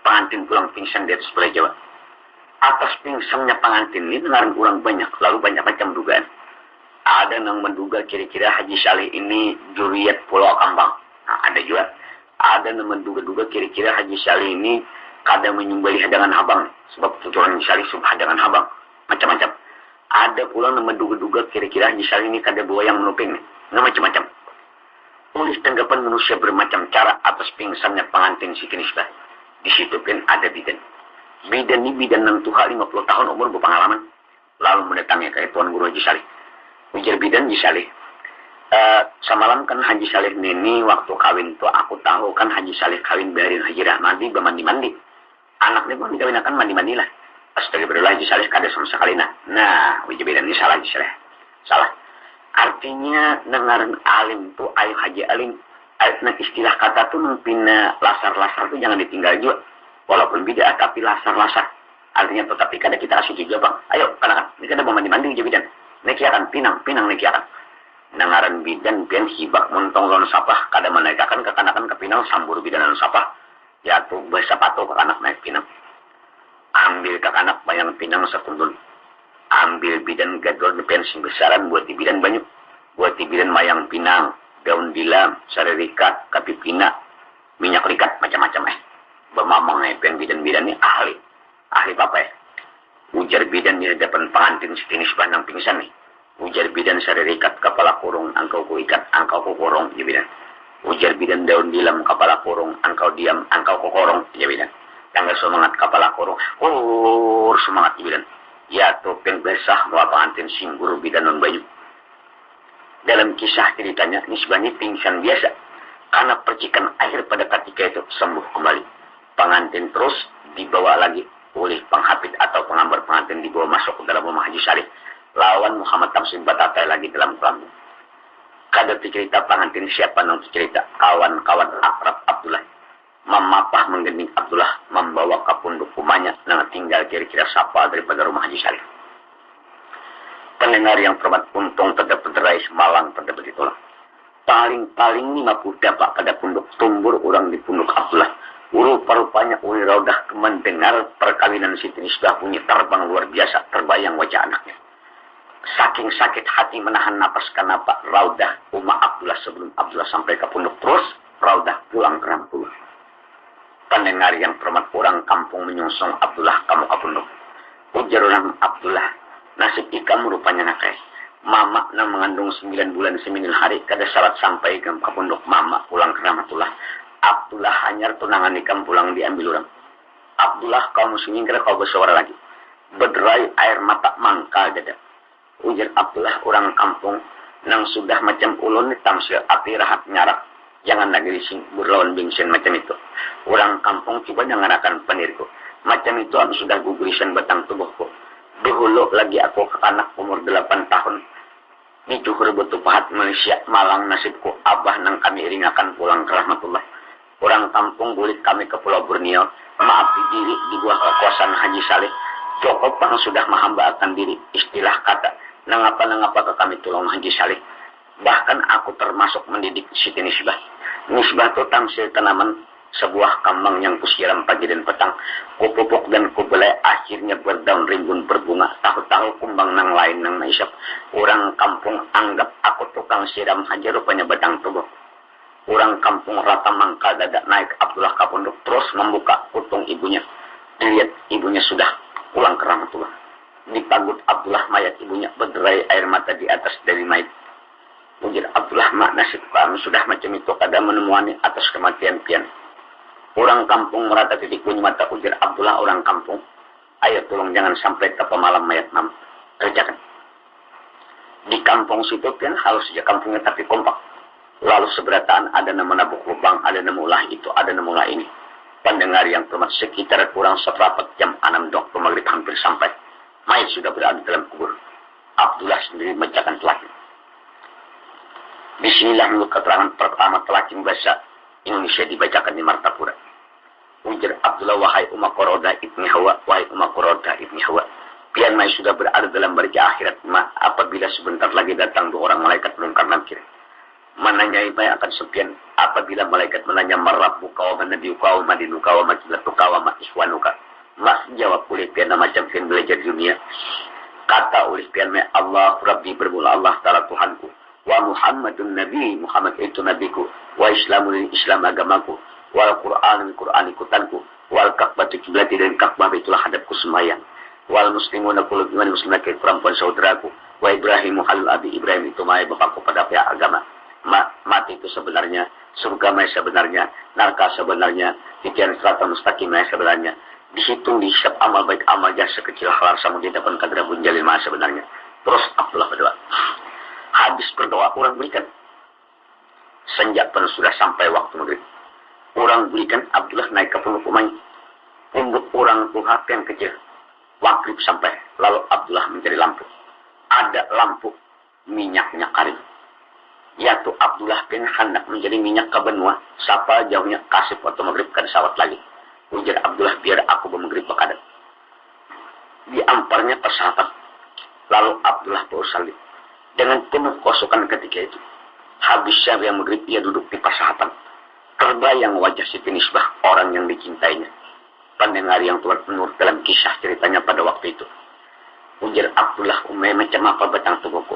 pengantin pulang pingsan di atas balai Jawa. Atas pingsannya pengantin ini dengaran orang banyak, lalu banyak macam dugaan. Ada yang menduga kira-kira Haji Saleh ini juriat Pulau Kambang. Nah, ada juga. Ada yang menduga-duga kira-kira Haji Saleh ini kada menyumbali hadangan habang. Sebab tujuan Haji Saleh subah hadangan habang. Macam-macam. Ada pula yang menduga-duga kira-kira Haji Saleh ini kada bawa yang menuping. Nah, macam-macam. Oleh tanggapan manusia bermacam cara atas pingsannya pengantin Siti Misbah. Di situ kan ada bidan. Bidan ini bidan yang tua 50 tahun umur berpengalaman. Lalu mendatangi ke Tuan Guru Haji Saleh. Ujar bidan Haji Saleh. Samalam kan Haji Saleh Neni waktu kawin tuh aku tahu kan Haji Saleh kawin biarin Haji Rahmadi bermandi-mandi. Anaknya pun dikawinakan mandi-mandi lah. Astagfirullah Haji Saleh kada sama sekali nah. Nah, wijibidan ini salah Haji Saleh. Salah. Artinya dengaran alim tuh ayo Haji Alim. Nah, istilah kata tuh numpina lasar-lasar tuh jangan ditinggal juga. Walaupun beda tapi lasar-lasar. Artinya tetapi kada kita kasih juga bang. Ayo kan ini kada mau mandi-mandi wijibidan. Neki akan pinang neki akan. Nangaran bidan pian hibak montong lon sapah kada menaikakan kekanakan ke pinang sambur bidan lon sapah. Ya tuh bahasa pato ke anak naik pinang. Ambil ke anak bayang pinang sekundun. Ambil bidan gadol di pensi besaran buat di bidan banyak. Buat di bidan mayang pinang, daun dilam, sari rikat, kapi pina, minyak rikat, macam-macam Bermamang pian bidan-bidan ini ahli. Ahli apa Ujar bidan di depan pengantin sejenis bandang pingsan nih. Ujar bidan sari rikat kepala kurung, angkau ku ikat, angkau ku kurung, ya bidan. Ujar bidan daun dilam kepala kurung, angkau diam, angkau ku kurung, ya bidan. Tanggal semangat kepala kurung, semangat ya bidan. Ya topeng besah bawa pengantin singguru bidan non banyu. Dalam kisah ceritanya, nisbani pingsan biasa. Karena percikan air pada ketika itu sembuh kembali. Pengantin terus dibawa lagi oleh penghapit atau pengambar pengantin dibawa masuk ke dalam rumah Haji Saleh. Lawan Muhammad Tamsin Batatai lagi dalam kelambu. Kada cerita pengantin siapa nang cerita kawan-kawan akrab Abdullah. Memapah menggending Abdullah membawa ke punduk rumahnya nang tinggal kira-kira sapa daripada rumah Haji Saleh. Pendengar yang terhormat untung terdapat derai semalang terdapat itulah. Paling-paling 50 dapat pada punduk tumbur orang di punduk Abdullah. Rupa-rupanya Uli Raudah mendengar perkawinan Siti Nisbah bunyi terbang luar biasa terbayang wajah anaknya. Saking sakit hati menahan napas kenapa Raudah Uma Abdullah sebelum Abdullah sampai ke pondok terus Raudah pulang ke Rampul. Pendengar yang terhormat orang kampung menyungsung Abdullah kamu ke pondok. Ujar orang Abdullah, nasib ikam rupanya nakai. Mama yang mengandung 9 bulan 9 hari kada syarat sampai ke pondok mama pulang ke Ramatullah. Abdullah hanyar tunangan ikam pulang diambil orang. Abdullah kau muslimin kira kau bersuara lagi. Berderai air mata mangkal dada. Ujar Abdullah orang kampung nang sudah macam ulun tamsil api rahat nyarak. Jangan lagi dising berlawan bingsen macam itu. Orang kampung coba jangan akan penirku. Macam itu aku sudah gugulisan batang tubuhku. Dahulu lagi aku ke anak umur 8 tahun. Ini cukur betul pahat Malaysia malang nasibku abah nang kami ringakan pulang ke Rahmatullah. Orang kampung bulik kami ke Pulau Borneo. Maafi diri di buah kekuasaan Haji Saleh. Cukup pang sudah menghambaakan diri. Istilah kata. Nangapa ke kami tolong Haji Saleh. Bahkan aku termasuk mendidik Siti Nisbah. Nisbah itu tamsil tanaman sebuah kambang yang kusiram pagi dan petang. Kupupuk dan kubelai akhirnya berdaun rimbun berbunga. Tahu-tahu kumbang nang lain nang maisap. Orang kampung anggap aku tukang siram haji rupanya batang tubuh. Orang kampung rata mangkal dadak naik Abdullah ke pondok terus membuka kutung ibunya. Dilihat ibunya sudah pulang ke Ramatullah. Dipagut Abdullah mayat ibunya berderai air mata di atas dari mayat. Ujar Abdullah mak nasib kami sudah macam itu kada menemuani atas kematian pian. Orang kampung merata titik bunyi mata ujar Abdullah orang kampung. Ayo tolong jangan sampai ke pemalam mayat mam. Kerjakan. Di kampung situ pian halus saja kampungnya tapi kompak. Lalu seberataan ada nama nabuk lubang, ada nama ulah itu, ada nama ulah ini. Pendengar yang termat sekitar kurang seperempat jam 6 waktu maghrib hampir sampai. Mayat sudah berada dalam kubur. Abdullah sendiri membacakan telakin. Bismillah menurut keterangan pertama telakin bahasa Indonesia dibacakan di Martapura. Ujar Abdullah wahai umat Qoroda ibni Hawa, wahai umat Qoroda ibni Hawa. Pian mai sudah berada dalam barca akhirat apabila sebentar lagi datang 2 orang malaikat melingkar langkir. Menanyai mai akan sepian apabila malaikat menanya marabbuka wa nabiuka wa madinuka wa majlatuka wa iswanuka. Mas jawab oleh pian macam pian belajar dunia. Kata oleh pian mai Allah Rabbi bermula Allah Ta'ala Tuhanku. Wa Muhammadun Nabi, Muhammad itu nabiku. Wa Islamul Islam agamaku. Wal Qur'an Qur'an ikutanku. Wal Ka'batu kiblati dan Ka'bah itulah hadapku sembahyang. Wal muslimuna kullu iman muslimat perempuan saudaraku. Wa Ibrahim halul abi Ibrahim itu mai bapakku pada pihak agama. Mati itu sebenarnya, surga mai sebenarnya, neraka sebenarnya, titian sirata mustaqim mai sebenarnya. Dihitung dihisap amal baik amal jahat sekecil halar samudin dapat kadra bunjalil mai sebenarnya. Terus Abdullah berdoa. Habis berdoa orang berikan Senja pun sudah sampai waktu maghrib. Orang belikan Abdullah naik ke punduk umanya. Punduk orang tuh yang kecil. Maghrib sampai. Lalu Abdullah mencari lampu. Ada lampu minyaknya karing. Yaitu Abdullah bin hendak menjadi minyak ke benua. Sapa jauhnya kasih waktu maghrib ke sawat lagi. Ujar Abdullah biar aku bermaghrib berkadang. Diamparnya persahabat. Lalu Abdullah bersalib. Dengan penuh kosokan ketika itu. Habis syariah maghrib ia duduk di persahaban. Terbayang wajah Siti Nisbah, orang yang dicintainya. Pendengar yang Tuhan menurut dalam kisah ceritanya pada waktu itu. Ujar Abdullah umay macam apa batang tubuhku.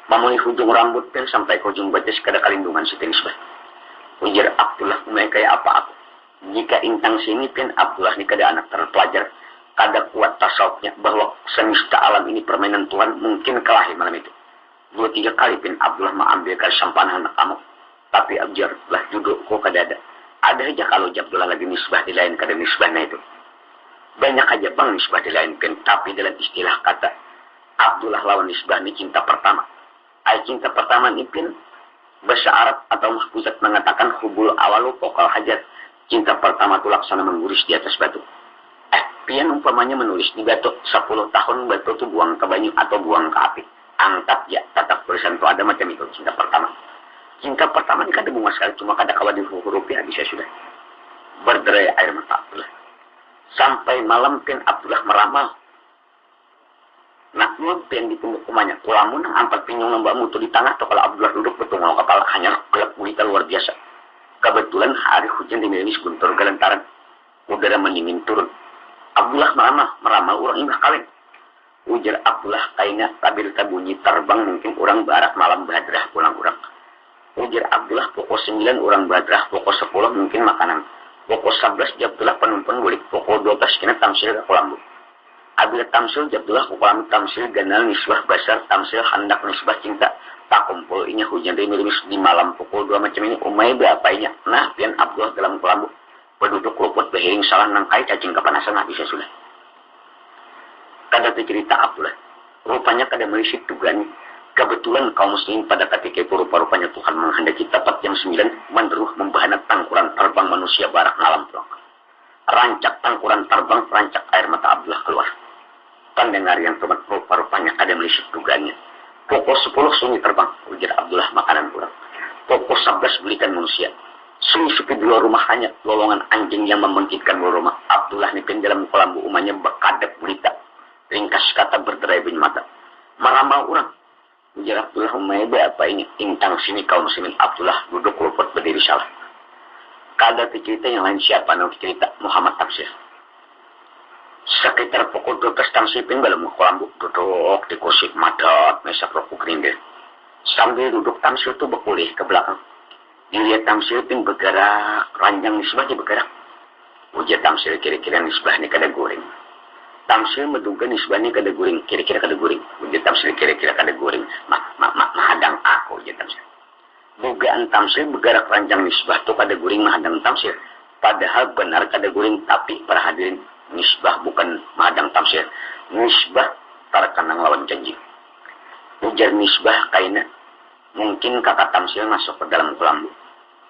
Mamuni hujung rambut pun sampai ke ujung batas kada kalindungan Siti Nisbah. Ujar Abdullah umay kayak apa aku. Jika intang sini pun Abdullah ni kada anak terpelajar. Kada kuat tasawufnya bahwa semesta alam ini permainan Tuhan mungkin kelahi malam itu. 2-3 kali pun Abdullah mengambilkan sampahan anak kamu. Tapi Abdullah duduk kok kada ada. Ada aja kalau Abdullah lagi nisbah di lain kada nisbahnya itu. Banyak aja bang nisbah di lain kan. Tapi dalam istilah kata Abdullah lawan nisbah ini cinta pertama. Cinta pertama ini pun bahasa Arab atau mahfuzat mengatakan hubul awalu pokal hajat. Cinta pertama itu laksana mengguris di atas batu. Pian umpamanya menulis di batu 10 tahun batu itu buang ke banyu atau buang ke api. Angkat ya tatap tulisan itu ada macam itu cinta pertama. Cinta pertama ini kada bunga sekali cuma kada kawan di huruf ya bisa sudah. Berderai air mata Abdullah. Sampai malam pun Abdullah meramal. Nak yang ditunggu kumanya. Kulamu nang ampat pinyong nambah mutu di tengah atau kalau Abdullah duduk bertunggal kepala hanya gelap gulita luar biasa. Kebetulan hari hujan di Milis guntur gelantaran. Udara mendingin turun. Abdullah meramal orang indah kalian. Ujar Abdullah kayaknya tabir bunyi terbang mungkin orang barat malam badrah pulang orang. Ujar Abdullah pokok 9 orang badrah, pokok 10 mungkin makanan. Pokok 11 Abdullah penumpang balik, pokok 12 kena tamsil ke kolam. Abdullah tamsil Abdullah ke kolam tamsil ganal nisbah basar tamsil hendak nisbah cinta. Tak kumpul ini hujan demiris di malam pukul 2 macam ini umay berapainya. Nah pian Abdullah dalam kolam. Penduduk luput behiring salah nangkai cacing kepanasan bisa sudah. Kada cerita Abdullah. Rupanya kada merisik tugan. Kebetulan kaum muslim pada ketika itu rupa-rupanya Tuhan menghendaki tepat jam 9 menderuh membahanat tangkuran terbang manusia barak ngalam pulang. Rancak tangkuran terbang, rancak air mata Abdullah keluar. Pendengar yang teman rupa-rupanya kada merisik tugannya. Pokok 10 sunyi terbang, ujar Abdullah makanan kurang. Pokok 11 belikan manusia. Sunyi sepi 2 rumah hanya lolongan anjing yang membangkitkan 2 rumah. Abdullah nipin dalam kolam umanya bekadap berita. Ringkas kata berderai bin mata. Meramal orang. Ujar Abdullah umaybe apa ini? Intang sini kaum muslimin. Abdullah duduk luput berdiri salah. Kada cerita yang lain siapa nanti cerita Muhammad Tafsir. Sekitar pukul 12 tamsipin dalam kolam duduk di kursi madat mesa rokok gerindir. Sambil duduk tamsir itu berpulih ke belakang. Dilihat tamsir pun bergerak, ranjang nisbahnya bergerak. Ujar tamsir kira-kira nisbah ini kada goreng. Tamsil menduga nisbahnya kada guring, kira-kira kada guring. Ujar tamsil kira-kira kada guring. Mahadang aku, ujar tamsil. Dugaan tamsil bergerak ranjang nisbah tu kada guring mahadang tamsil. Padahal benar kada guring, tapi para hadirin nisbah bukan mahadang tamsil. Nisbah terkenang lawan janji. Ujar nisbah kaina. Mungkin kakak tamsil masuk ke dalam kelambu.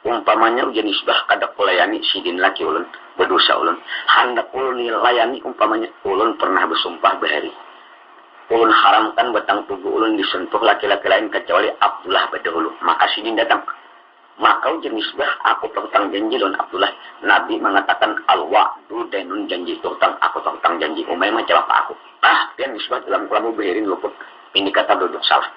Umpamanya ujian nisbah kada kulayani sidin laki ulun berdosa ulun hendak ulun layani umpamanya ulun pernah bersumpah bahari ulun haramkan batang tubuh ulun disentuh laki-laki lain kecuali Abdullah berdahulu maka sidin datang maka ujian nisbah aku tentang janji ulun Abdullah Nabi mengatakan al-wa'du dainun janji tentang aku tentang janji umay macam apa aku pian nisbah dalam kelamu bahirin luput ini kata duduk salah.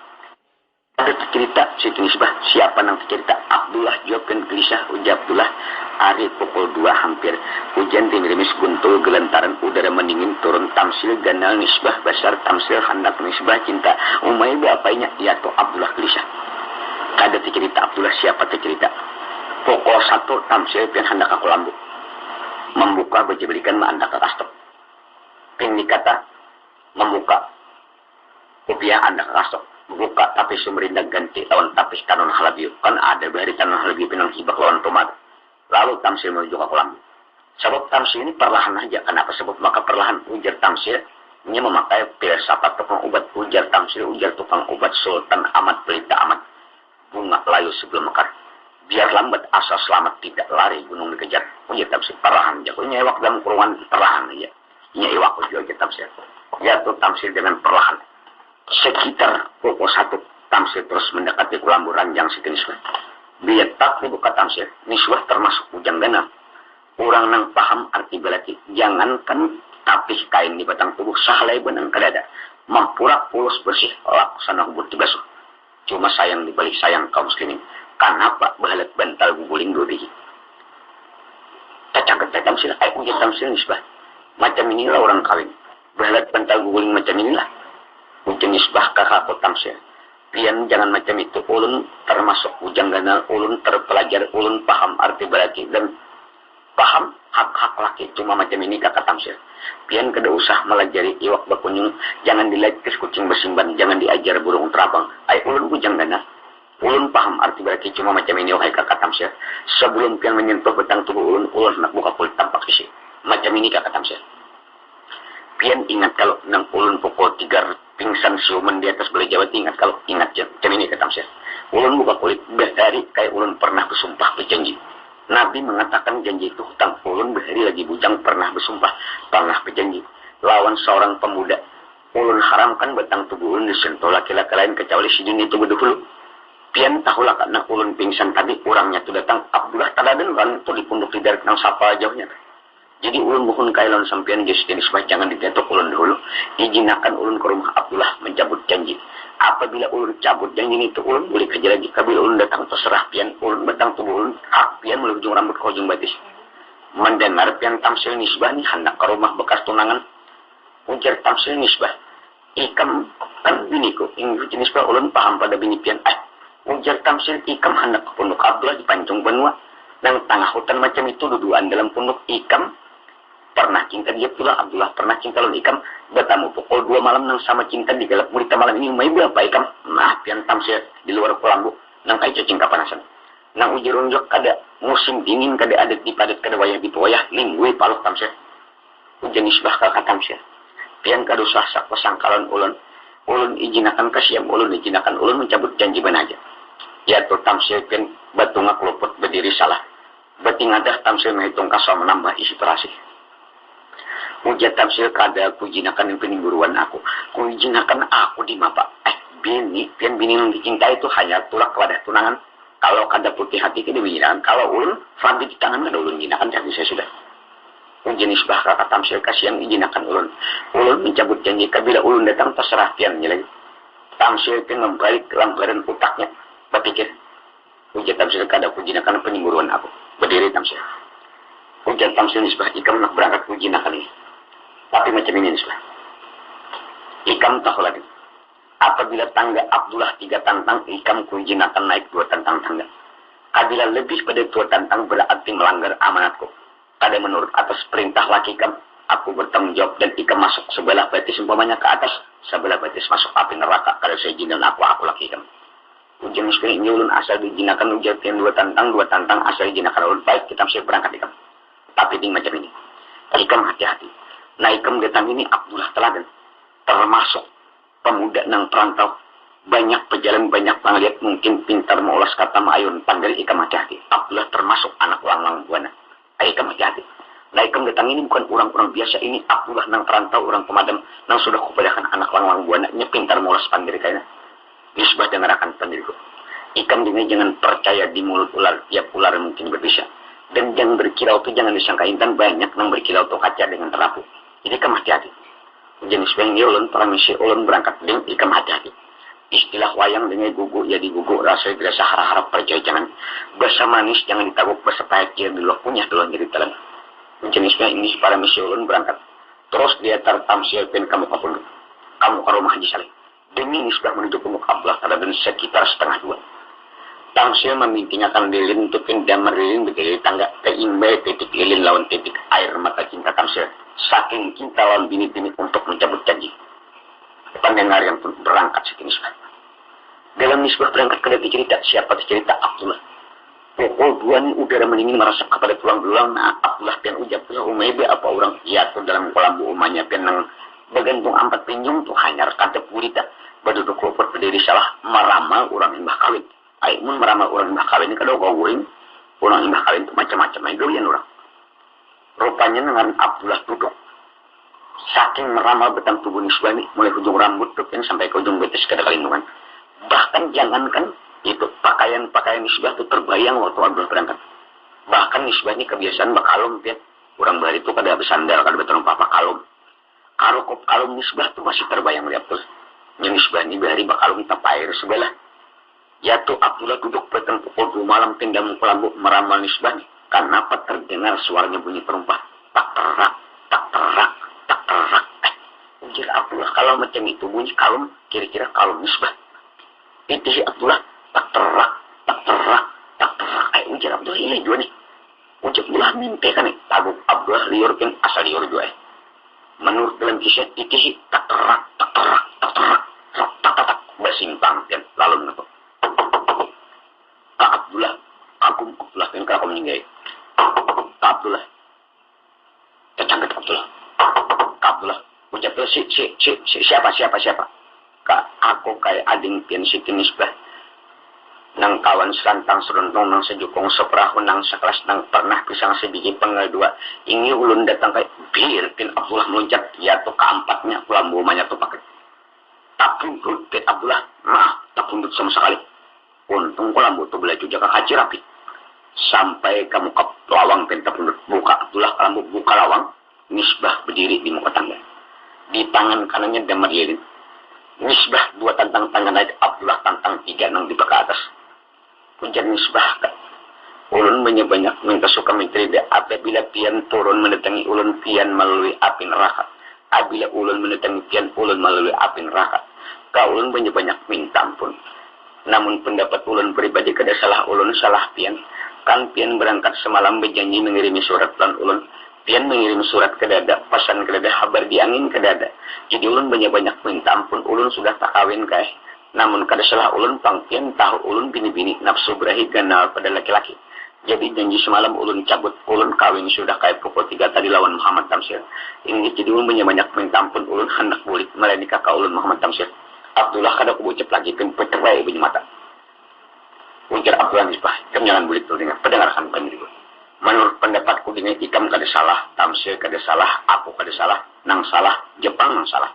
Ada cerita Siti Nisbah siapa nanti cerita Abdullah jawabkan gelisah ujar Abdullah hari pukul 2 hampir hujan timirimis guntul gelantaran udara mendingin turun tamsil ganal nisbah basar tamsil hendak nisbah cinta umay berapainya ya tuh Abdullah gelisah ada cerita Abdullah siapa cerita pukul 1 tamsil pian hendak aku lambu membuka baju berikan menandak ke kastok ini kata membuka rupiah anda ke kastok buka tapi sumerindah ganti lawan tapi tanun halabiu kan ada dari tanun halabiu pinang hibak lawan tomat lalu tamsil menuju ke kolam sebab tamsil ini perlahan aja kenapa sebab maka perlahan ujar tamsil ini memakai filsafat tukang obat ujar tamsil ujar tukang obat Sultan amat pelita amat bunga layu sebelum mekar biar lambat asa selamat tidak lari gunung dikejar. Ujar tafsir perlahan aja. Punya ewak dalam kurungan perlahan aja. Nya ewak ujar tafsir. Jatuh tafsir dengan perlahan. Sekitar pukul 1 tafsir terus mendekati kulambu ranjang Siti Nisbah. Biar tak dibuka tafsir. Nisbah termasuk bujang gana. Orang nang paham arti belati. Jangankan tapih kain di batang tubuh sahlai benang kadada. Mampurak pulus bersih laksana hubur tibasuh. Cuma sayang dibalik sayang kaum muslimin. Kenapa bahalat bantal guguling duri? Cacaket tamsil, ujar tamsil Nisbah. Macam inilah orang kawin. Bahalat bantal guguling macam inilah. Ujar Nisbah kakak atau tamsil. Pian jangan macam itu. Ulun termasuk ujang ganal. Ulun terpelajar. Ulun paham arti belati. Dan paham hak-hak laki. Cuma macam ini kakak tamsil. Pian kada usah melajari iwak bakunyung. Jangan dilatih kucing bersimban. Jangan diajar burung terabang. Ulun ujang ganal. Ulun paham arti berarti cuma macam ini wahai kakak tamsil. Sebelum pian menyentuh betang tubuh ulun nak buka kulit tampak isi. Macam ini kakak tamsil. Pian ingat kalau nang ulun pukul 3 pingsan siuman di atas belah Jawa, ingat kalau ingat macam ini kakak tamsil. Ulun buka kulit dari kayak ulun pernah bersumpah berjanji. Nabi mengatakan janji itu hutang. Ulun berhari lagi bujang pernah bersumpah, pernah berjanji. Lawan seorang pemuda. Ulun haramkan betang tubuh ulun disentuh laki-laki lain kecuali si jin itu berdahulu. Pian tahulah karena ulun pingsan tadi orangnya tu datang Abdullah Tadaden kan tu di punduk lidah nang sapa jauhnya. Jadi ulun bukan kailon sampian geus jenis jangan digetok ulun dulu. Ijinakan ulun ke rumah Abdullah mencabut janji. Apabila ulun cabut janji itu ulun boleh kerja lagi. Kabila ulun datang terserah pian ulun batang tubuh ulun hak pian melalui ujung rambut ke ujung batis. Mendengar pian tamsil Nisbah ni hendak ke rumah bekas tunangan. Ujar tamsil Nisbah. Ikam kan biniku. Ingin Nisbah ulun paham pada bini pian. Ujar tamsil ikam hendak ke pondok Abdullah di Pancung Benua. Nang tengah hutan macam itu duduan dalam pondok ikam. Pernah cinta dia pula Abdullah pernah cinta lawan ikam. Bertamu pukul 2 malam nang sama cinta di galap murita malam ini. Umay berapa ikam? Nah pian tamsil di luar Kulambu. Nang kaya cacing kapanasan. Nang ujar unjuk kada musim dingin kada adat di padat kada wayah di pewayah. Linggui paluk tamsil. Ujar Nisbah kakak tamsil. Pian kada usah sak pasangkalan ulun. Ulun ijinakan kasiam ulun ijinakan ulun mencabut janji benaja. Ya tu tamsil pian batu ngak luput berdiri salah. Beti ngadah tamsil menghitung kasar menambah isi terasi. Ujar tamsil kada aku ijinakan yang peningguruan aku. Ku ijinakan aku di mapa. Bini, pian bini yang dicintai itu hanya tulak wadah tunangan. Kalau kada putih hati kita dijinakan. Kalau ulun fandi di tangan kada ulun jinakan jadi saya sudah. Ujar Nisbah kakak tamsil kasiam ijinakan ulun. Ulun mencabut janji kabila ulun datang terserah pian lagi. Tamsil pian membalik lambaran utaknya. Berpikir. Ujar tamsil kada aku jinakan peningguruan aku. Berdiri tamsil. Ujar tamsil Nisbah ikam nak berangkat ku jinakan ini. Tapi macam ini Nisbah. Ikam tahu lagi. Apabila tangga Abdullah 3 tantang, ikam ku jinakan naik 2 tantang tangga. Kabila lebih pada 2 tantang berarti melanggar amanatku. Kada menurut atas perintah laki ikam, aku bertanggung jawab dan ikam masuk sebelah batis umpamanya ke atas, sebelah batis masuk api neraka. Kada saya jinan aku laki ikam. Ujian Nisbah ini ulun asal dijinakan ujar pian 2 tantang asal dijinakan ulun baik kita mesti berangkat ikam. Tapi ini macam ini. Ikam hati-hati. Nah ikam datang ini Abdullah Teladan. Termasuk pemuda nang perantau. Banyak pejalan, banyak pengeliat. Mungkin pintar mengulas kata ma'ayun. Panggil ikam hati-hati. Abdullah termasuk anak lang-lang buana. Ikam hati-hati. Nah ikam datang ini bukan orang-orang biasa. Ini Abdullah nang perantau, orang pemadam. Nang sudah kupadakan anak lang-lang buana. Nya pintar mengulas panggil kayaknya. Nisbah dengarkan pendiriku. Ikam jangan percaya di mulut ular. Tiap ular mungkin berbisa. Dan yang berkilau itu jangan disangka intan. Banyak yang berkilau itu kaca dengan terapu. Jadi ikam hati-hati. Jenis ini ulun para misi ulun berangkat dengan ikam hati-hati. Istilah wayang dengan gugu ya diguguk. Rasa dirasa harap-harap percaya jangan. Bahasa manis jangan ditabuk. Bahasa pahit kira dulu punya dulu jadi telan. Jenis ini para misi ulun berangkat. Terus dia tertamsil pin kamu kapun. Kamu ke rumah Haji Saleh. Demi Nisbah menuju ke muka Abdullah Teladan sekitar 1:30. Tamsil memintinya akan lilin untuk damar lilin berdiri tangga keimbai titik lilin lawan titik air mata cinta Tamsil. Saking cinta lawan bini-bini untuk mencabut janji. Pendengar yang pun berangkat Siti Nisbah. Dalam Nisbah berangkat ke cerita siapa cerita Abdullah. Pukul 2 udara mendingin merasa kepada tulang belulang. Nah Abdullah pian ujab ya umebe apa orang jatuh dalam kolam umanya pian nang bergantung 4 pinjung tuh hanya kantep gurita. Berduduk luput berdiri salah meramal orang imbah kawin. Ai mun meramal urang imbah kawin kada gawuring urang imbah kawin itu macam-macam ai gawian urang rupanya dengan Abdullah duduk saking meramal betang tubuh nisbani mulai ujung rambut tuh yang sampai ke ujung betis kada kalindungan bahkan jangankan itu pakaian nisbah itu terbayang waktu Abdullah berangkat bahkan nisbah ini kebiasaan bakalum ya urang bari itu kada bersandal kada betul papa kalum karokop kalum nisbah tuh masih terbayang lihat tuh yang nisbah ini bari bakalum tapair sebelah ya tuh Abdullah duduk petang pukul 2 malam pindah mukul meramal nisbah nih karena apa terdengar suaranya bunyi perumpah tak terak tak terak tak terak ujar Abdullah kalau macam itu bunyi kalum kira-kira kalum nisbah itu Abdullah tak terak tak terak tak terak ujar Abdullah ini juga nih ujar Abdullah mimpi kan nih tabuk Abdullah liur kan asal liur juga menurut dalam kisah itu tak terak tak terak tak terak tak tak bersimpang dan lalu menapa Abdullah aku Abdullah kan kalau meninggal Abdullah tercangkat Abdullah ucap siapa kak aku kayak ading pian Siti Nisbah nang kawan serantang serontong nang sejukong seperahu nang sekelas nang pernah pisang sebiji penggal 2 ini ulun datang kayak bir pin Abdullah meloncat ya tuh keempatnya lambu banyak tuh pakai tak pundut pin Abdullah tak pundut sama sekali untung lambu tuh bela juga kaci rapi sampai kamu ke lawang pin tak pundut buka Abdullah lambu buka lawang Nisbah berdiri di muka tangga di tangan kanannya Damar Yelin Nisbah 2 tantang tangan naik Abdullah tantang 3 nang di ke atas puncak Nisbah ulun banyak minta suka menteri apabila pian turun mendatangi ulun pian melalui api neraka apabila ulun mendatangi pian ulun melalui api neraka ka ulun banyak minta ampun namun pendapat ulun pribadi kada salah ulun salah pian kan pian berangkat semalam berjanji mengirimi surat lan ulun pian mengirim surat ke dada pesan ke dada kabar di angin ke dada jadi ulun banyak minta ampun ulun sudah tak kawin kae namun kada salah ulun pang pian tahu ulun bini-bini nafsu berahi ganal pada laki-laki jadi janji semalam ulun cabut ulun kawin sudah kayak pukul 3 tadi lawan Muhammad Tamsir ini jadi ulun banyak minta ampun ulun hendak bulik melayani kakak ulun Muhammad Tamsir Abdullah kada kubucap lagi kan peterai bunyi mata ujar Abdullah Nisbah kam jangan bulik tuh dengar pendengarkan pendiri menurut pendapatku dengan ikam kada salah Tamsir kada salah aku kada salah nang salah Jepang nang salah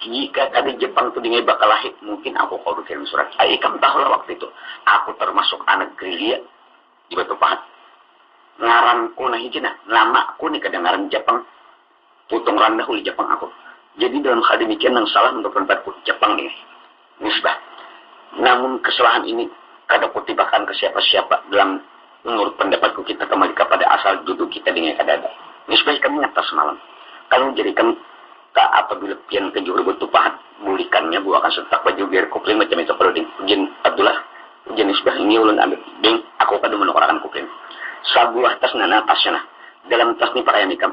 jika kada Jepang tu dengan bakal lahir mungkin aku kau kirim surat ikam tahu lah waktu itu aku termasuk anak gerilya di Batu Pahat ngaranku nah hijina nama aku nih kedengaran Jepang putung randah uli Jepang aku jadi dalam hal demikian yang salah untuk pendapatku Jepang ini Nisbah namun kesalahan ini kada kutibakan ke siapa-siapa dalam menurut pendapatku kita kembali kepada asal duduk kita dengan kadada Nisbah kami nyata semalam kalau jadikan tak apabila pian ke juru Batu Pahat bulikannya buakan setak baju biar kuplin macam itu perlu ujian Abdullah ujian Nisbah ini ulun ambil ding aku kada menukarakan kuplin sabuah tas nana tasnya dalam tas ni pakaian ikam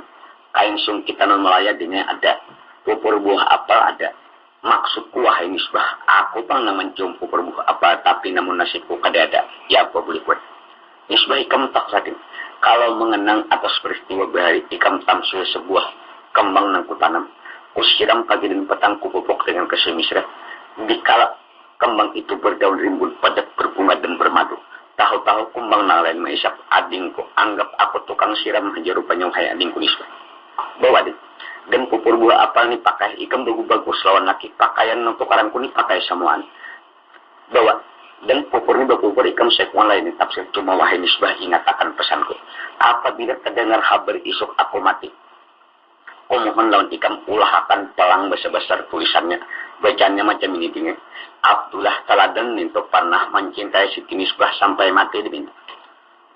kain sung kita non Malaya dengan ada pupur buah apel ada maksudku wahai Nisbah aku pang mencium pupur buah apel tapi namun nasibku kada ada ya apa boleh buat Nisbah ikam tak sadin kalau mengenang atas peristiwa bahari ikam tamsul sebuah kembang nang kutanam kusiram pagi dan petang kupupuk dengan kesemisra dikala kembang itu berdaun rimbun padat berbunga dan bermadu tahu-tahu kumbang nang lain maisap adingku anggap aku tukang siram aja rupanya hai adingku Nisbah bawa deh dan pupur buah apel ni pakai ikam bagus lawan laki pakaian nang tukaranku ni pakai samuan bawa dan pupur ni berpupur ikam sekuan lain tafsir cuma wahai Nisbah ingat akan pesanku apabila terdengar kabar isuk aku mati mohon lawan ikam ulahakan pelang besar-besar tulisannya bacaannya macam ini tinggi Abdullah teladan itu pernah mencintai Siti Nisbah sampai mati diminta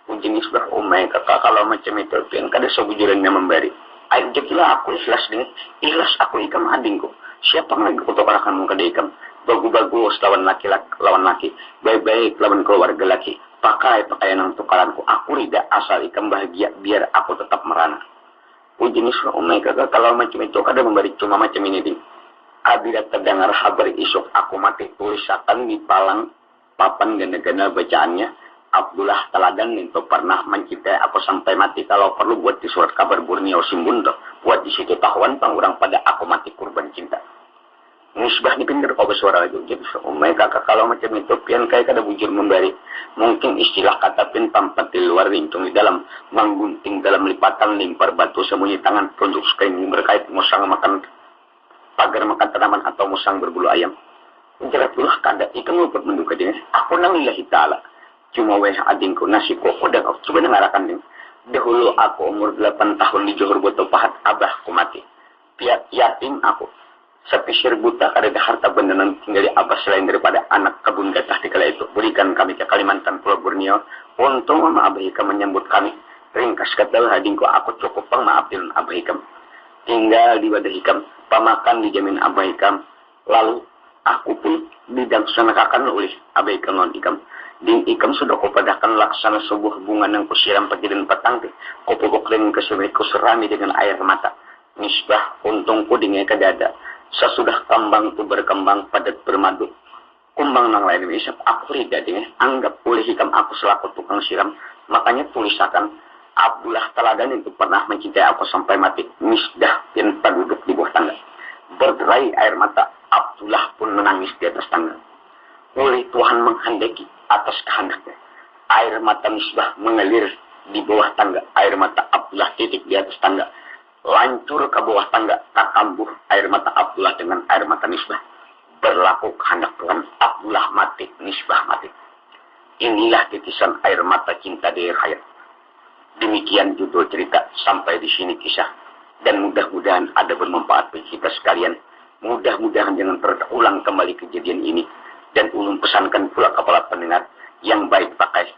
uji Nisbah umay kakak kalau macam itu yang kada sebujurannya memberi ayo jadilah aku ikhlas dengan ikhlas aku ikam adingku siapa lagi kutukarakan muka ikam bagus-bagus lawan laki baik-baik lawan keluarga laki pakai pakaian yang tukaranku aku tidak asal ikam bahagia biar aku tetap merana uji Nisbah umay kakak kalau macam itu kada memberi cuma macam ini ding abila terdengar kabar isuk aku mati tulisakan di palang papan ganda-ganda bacaannya Abdullah teladan itu pernah mencintai aku sampai mati kalau perlu buat di surat kabar Borneo Simbun buat di situ tahuan pangurang pada aku mati kurban cinta Misbah ni pinggir kau bersuara lagi. Jadi umay kakak kalau macam itu pian kayak kada bujur memberi. Mungkin istilah kata pin pampat di luar rintung di dalam menggunting dalam lipatan limpar batu sembunyi tangan untuk kain berkait musang makan pagar makan tanaman atau musang berbulu ayam. Jelas pula kada ikan luput menduga dia. Aku nang lillahi ta'ala. Cuma weh adingku nasi koko dan aku coba ngarakan dia. Dahulu aku umur 8 tahun di Johor Botol Pahat abahku mati. Piat yatim aku. Sepisir buta ada harta benda yang tinggal di abah selain daripada anak kebun gatah di kala itu. Berikan kami ke Kalimantan Pulau Borneo. Untung mama abah hikam menyambut kami. Ringkas kata hadingku aku cukup pang maafin abah hikam. Tinggal di wadah hikam. Pamakan dijamin abah hikam. Lalu aku pun didangsanakan oleh abah hikam non hikam. Ding ikam sudah kupadahkan laksana sebuah bunga yang kusiram pagi dan petang. Kupukuk ring kesiriku serami dengan air mata. Misbah untungku dingin ke dada. Sesudah kembang itu berkembang padat bermadu. Kumbang nang lain isap aku rida dingin. Anggap oleh hikam aku selaku tukang siram. Makanya tulisakan Abdullah teladan itu pernah mencintai aku sampai mati. Misbah yang duduk di bawah tangga. Berderai air mata. Abdullah pun menangis di atas tangga. Oleh Tuhan menghendaki atas kehendaknya. Air mata Misbah mengalir di bawah tangga. Air mata Abdullah titik di atas tangga. Lancur ke bawah tangga. Tak kambuh air mata Abdullah dengan air mata Misbah. Berlaku kehendak Tuhan. Abdullah mati. Misbah mati. Inilah titisan air mata cinta di hayat. Demikian judul cerita. Sampai di sini kisah. Dan mudah-mudahan ada bermanfaat bagi kita sekalian. Mudah-mudahan jangan terulang kembali kejadian ini. Dan ulun pesankan pula kepala pendengar yang baik pakai